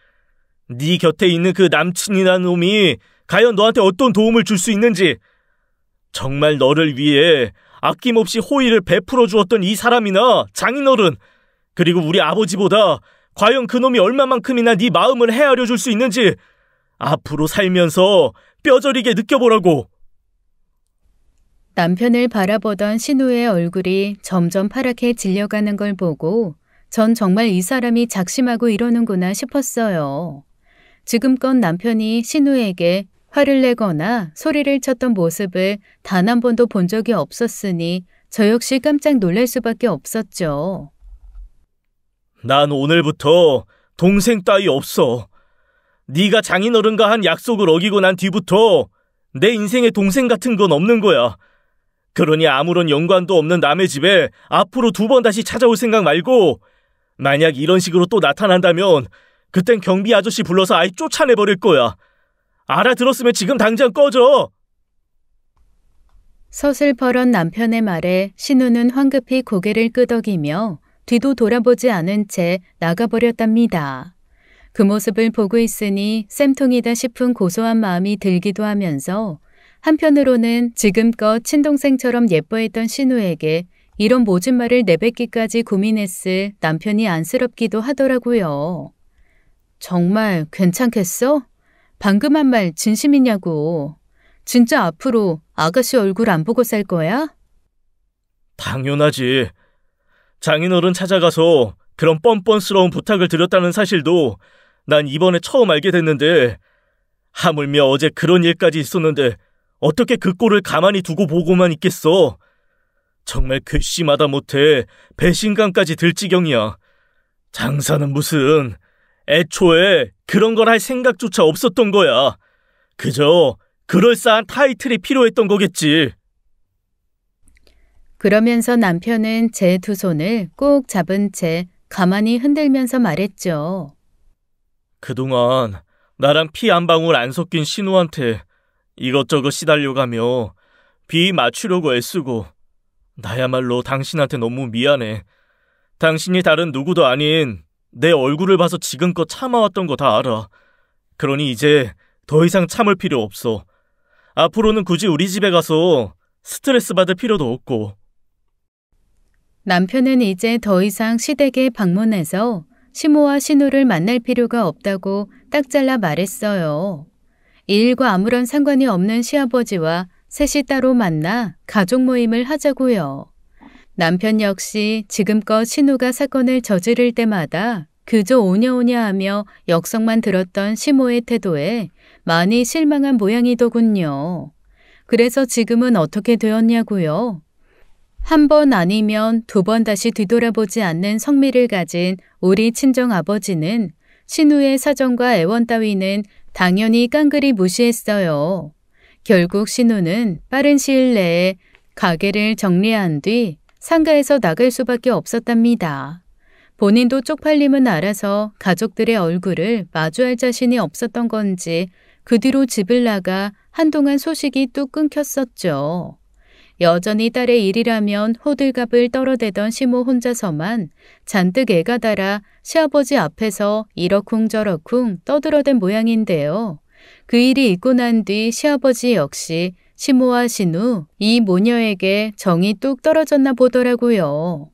네 곁에 있는 그 남친이라는 놈이 과연 너한테 어떤 도움을 줄 수 있는지 정말 너를 위해 아낌없이 호의를 베풀어 주었던 이 사람이나 장인어른 그리고 우리 아버지보다 과연 그놈이 얼마만큼이나 네 마음을 헤아려 줄 수 있는지 앞으로 살면서 뼈저리게 느껴보라고. 남편을 바라보던 신우의 얼굴이 점점 파랗게 질려가는 걸 보고 전 정말 이 사람이 작심하고 이러는구나 싶었어요. 지금껏 남편이 신우에게 화를 내거나 소리를 쳤던 모습을 단 한 번도 본 적이 없었으니 저 역시 깜짝 놀랄 수밖에 없었죠. 난 오늘부터 동생 따위 없어. 네가 장인어른과 한 약속을 어기고 난 뒤부터 내 인생에 동생 같은 건 없는 거야. 그러니 아무런 연관도 없는 남의 집에 앞으로 2번 다시 찾아올 생각 말고 만약 이런 식으로 또 나타난다면 그땐 경비 아저씨 불러서 아예 쫓아내버릴 거야. 알아들었으면 지금 당장 꺼져. 서슬퍼런 남편의 말에 신우는 황급히 고개를 끄덕이며 뒤도 돌아보지 않은 채 나가버렸답니다. 그 모습을 보고 있으니 쌤통이다 싶은 고소한 마음이 들기도 하면서 한편으로는 지금껏 친동생처럼 예뻐했던 신우에게 이런 모진 말을 내뱉기까지 고민했을 남편이 안쓰럽기도 하더라고요. 정말 괜찮겠어? 방금 한 말 진심이냐고. 진짜 앞으로 아가씨 얼굴 안 보고 살 거야? 당연하지. 장인어른 찾아가서 그런 뻔뻔스러운 부탁을 드렸다는 사실도 난 이번에 처음 알게 됐는데 하물며 어제 그런 일까지 있었는데 어떻게 그 꼴을 가만히 두고 보고만 있겠어. 정말 괘씸하다 못해 배신감까지 들 지경이야. 장사는 무슨 애초에 그런 걸 할 생각조차 없었던 거야. 그저 그럴싸한 타이틀이 필요했던 거겠지. 그러면서 남편은 제 2 손을 꼭 잡은 채 가만히 흔들면서 말했죠. 그동안 나랑 피 한 방울 안 섞인 신우한테 이것저것 시달려가며 비 맞추려고 애쓰고 나야말로 당신한테 너무 미안해. 당신이 다른 누구도 아닌 내 얼굴을 봐서 지금껏 참아왔던 거 다 알아. 그러니 이제 더 이상 참을 필요 없어. 앞으로는 굳이 우리 집에 가서 스트레스 받을 필요도 없고. 남편은 이제 더 이상 시댁에 방문해서 시모와 신우를 만날 필요가 없다고 딱 잘라 말했어요. 이 일과 아무런 상관이 없는 시아버지와 셋이 따로 만나 가족 모임을 하자고요. 남편 역시 지금껏 신우가 사건을 저지를 때마다 그저 오냐오냐하며 역성만 들었던 시모의 태도에 많이 실망한 모양이더군요. 그래서 지금은 어떻게 되었냐고요. 한 번 아니면 2번 다시 뒤돌아보지 않는 성미를 가진 우리 친정아버지는 신우의 사정과 애원 따위는 당연히 깡그리 무시했어요. 결국 신우는 빠른 시일 내에 가게를 정리한 뒤 상가에서 나갈 수밖에 없었답니다. 본인도 쪽팔림은 알아서 가족들의 얼굴을 마주할 자신이 없었던 건지 그 뒤로 집을 나가 한동안 소식이 뚝 끊겼었죠. 여전히 딸의 일이라면 호들갑을 떨어대던 시모 혼자서만 잔뜩 애가 달아 시아버지 앞에서 이러쿵저러쿵 떠들어댄 모양인데요. 그 일이 있고 난 뒤 시아버지 역시 시모와 신우 이 모녀에게 정이 뚝 떨어졌나 보더라고요.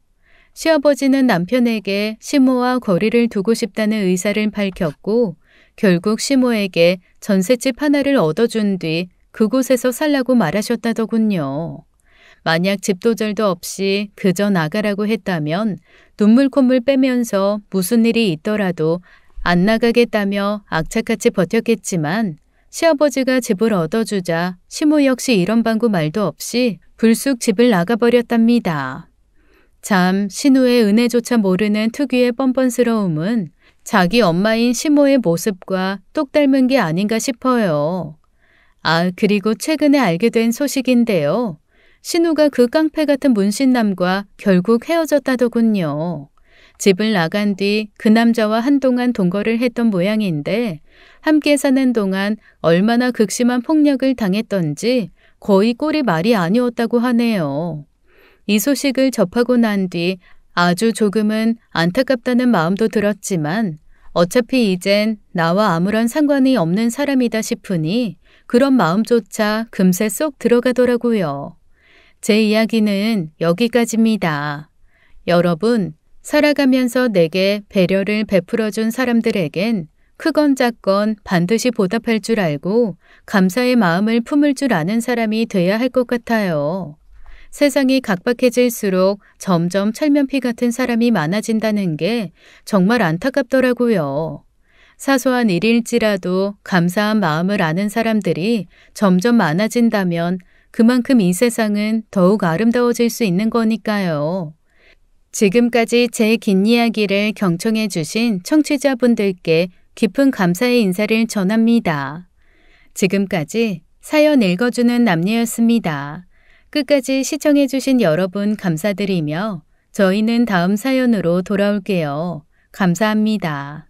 시아버지는 남편에게 시모와 거리를 두고 싶다는 의사를 밝혔고 결국 시모에게 전셋집 하나를 얻어준 뒤 그곳에서 살라고 말하셨다더군요. 만약 집도절도 없이 그저 나가라고 했다면 눈물 콧물 빼면서 무슨 일이 있더라도 안 나가겠다며 악착같이 버텼겠지만 시아버지가 집을 얻어주자 시모 역시 이런 방구 말도 없이 불쑥 집을 나가버렸답니다. 참 신우의 은혜조차 모르는 특유의 뻔뻔스러움은 자기 엄마인 시모의 모습과 똑 닮은 게 아닌가 싶어요. 아, 그리고 최근에 알게 된 소식인데요. 신우가 그 깡패 같은 문신남과 결국 헤어졌다더군요. 집을 나간 뒤 그 남자와 한동안 동거를 했던 모양인데 함께 사는 동안 얼마나 극심한 폭력을 당했던지 거의 꼴이 말이 아니었다고 하네요. 이 소식을 접하고 난 뒤 아주 조금은 안타깝다는 마음도 들었지만 어차피 이젠 나와 아무런 상관이 없는 사람이다 싶으니 그런 마음조차 금세 쏙 들어가더라고요. 제 이야기는 여기까지입니다. 여러분, 살아가면서 내게 배려를 베풀어준 사람들에겐 크건 작건 반드시 보답할 줄 알고 감사의 마음을 품을 줄 아는 사람이 돼야 할 것 같아요. 세상이 각박해질수록 점점 철면피 같은 사람이 많아진다는 게 정말 안타깝더라고요. 사소한 일일지라도 감사한 마음을 아는 사람들이 점점 많아진다면 그만큼 이 세상은 더욱 아름다워질 수 있는 거니까요. 지금까지 제 긴 이야기를 경청해 주신 청취자분들께 깊은 감사의 인사를 전합니다. 지금까지 사연 읽어주는 남녀였습니다. 끝까지 시청해 주신 여러분 감사드리며 저희는 다음 사연으로 돌아올게요. 감사합니다.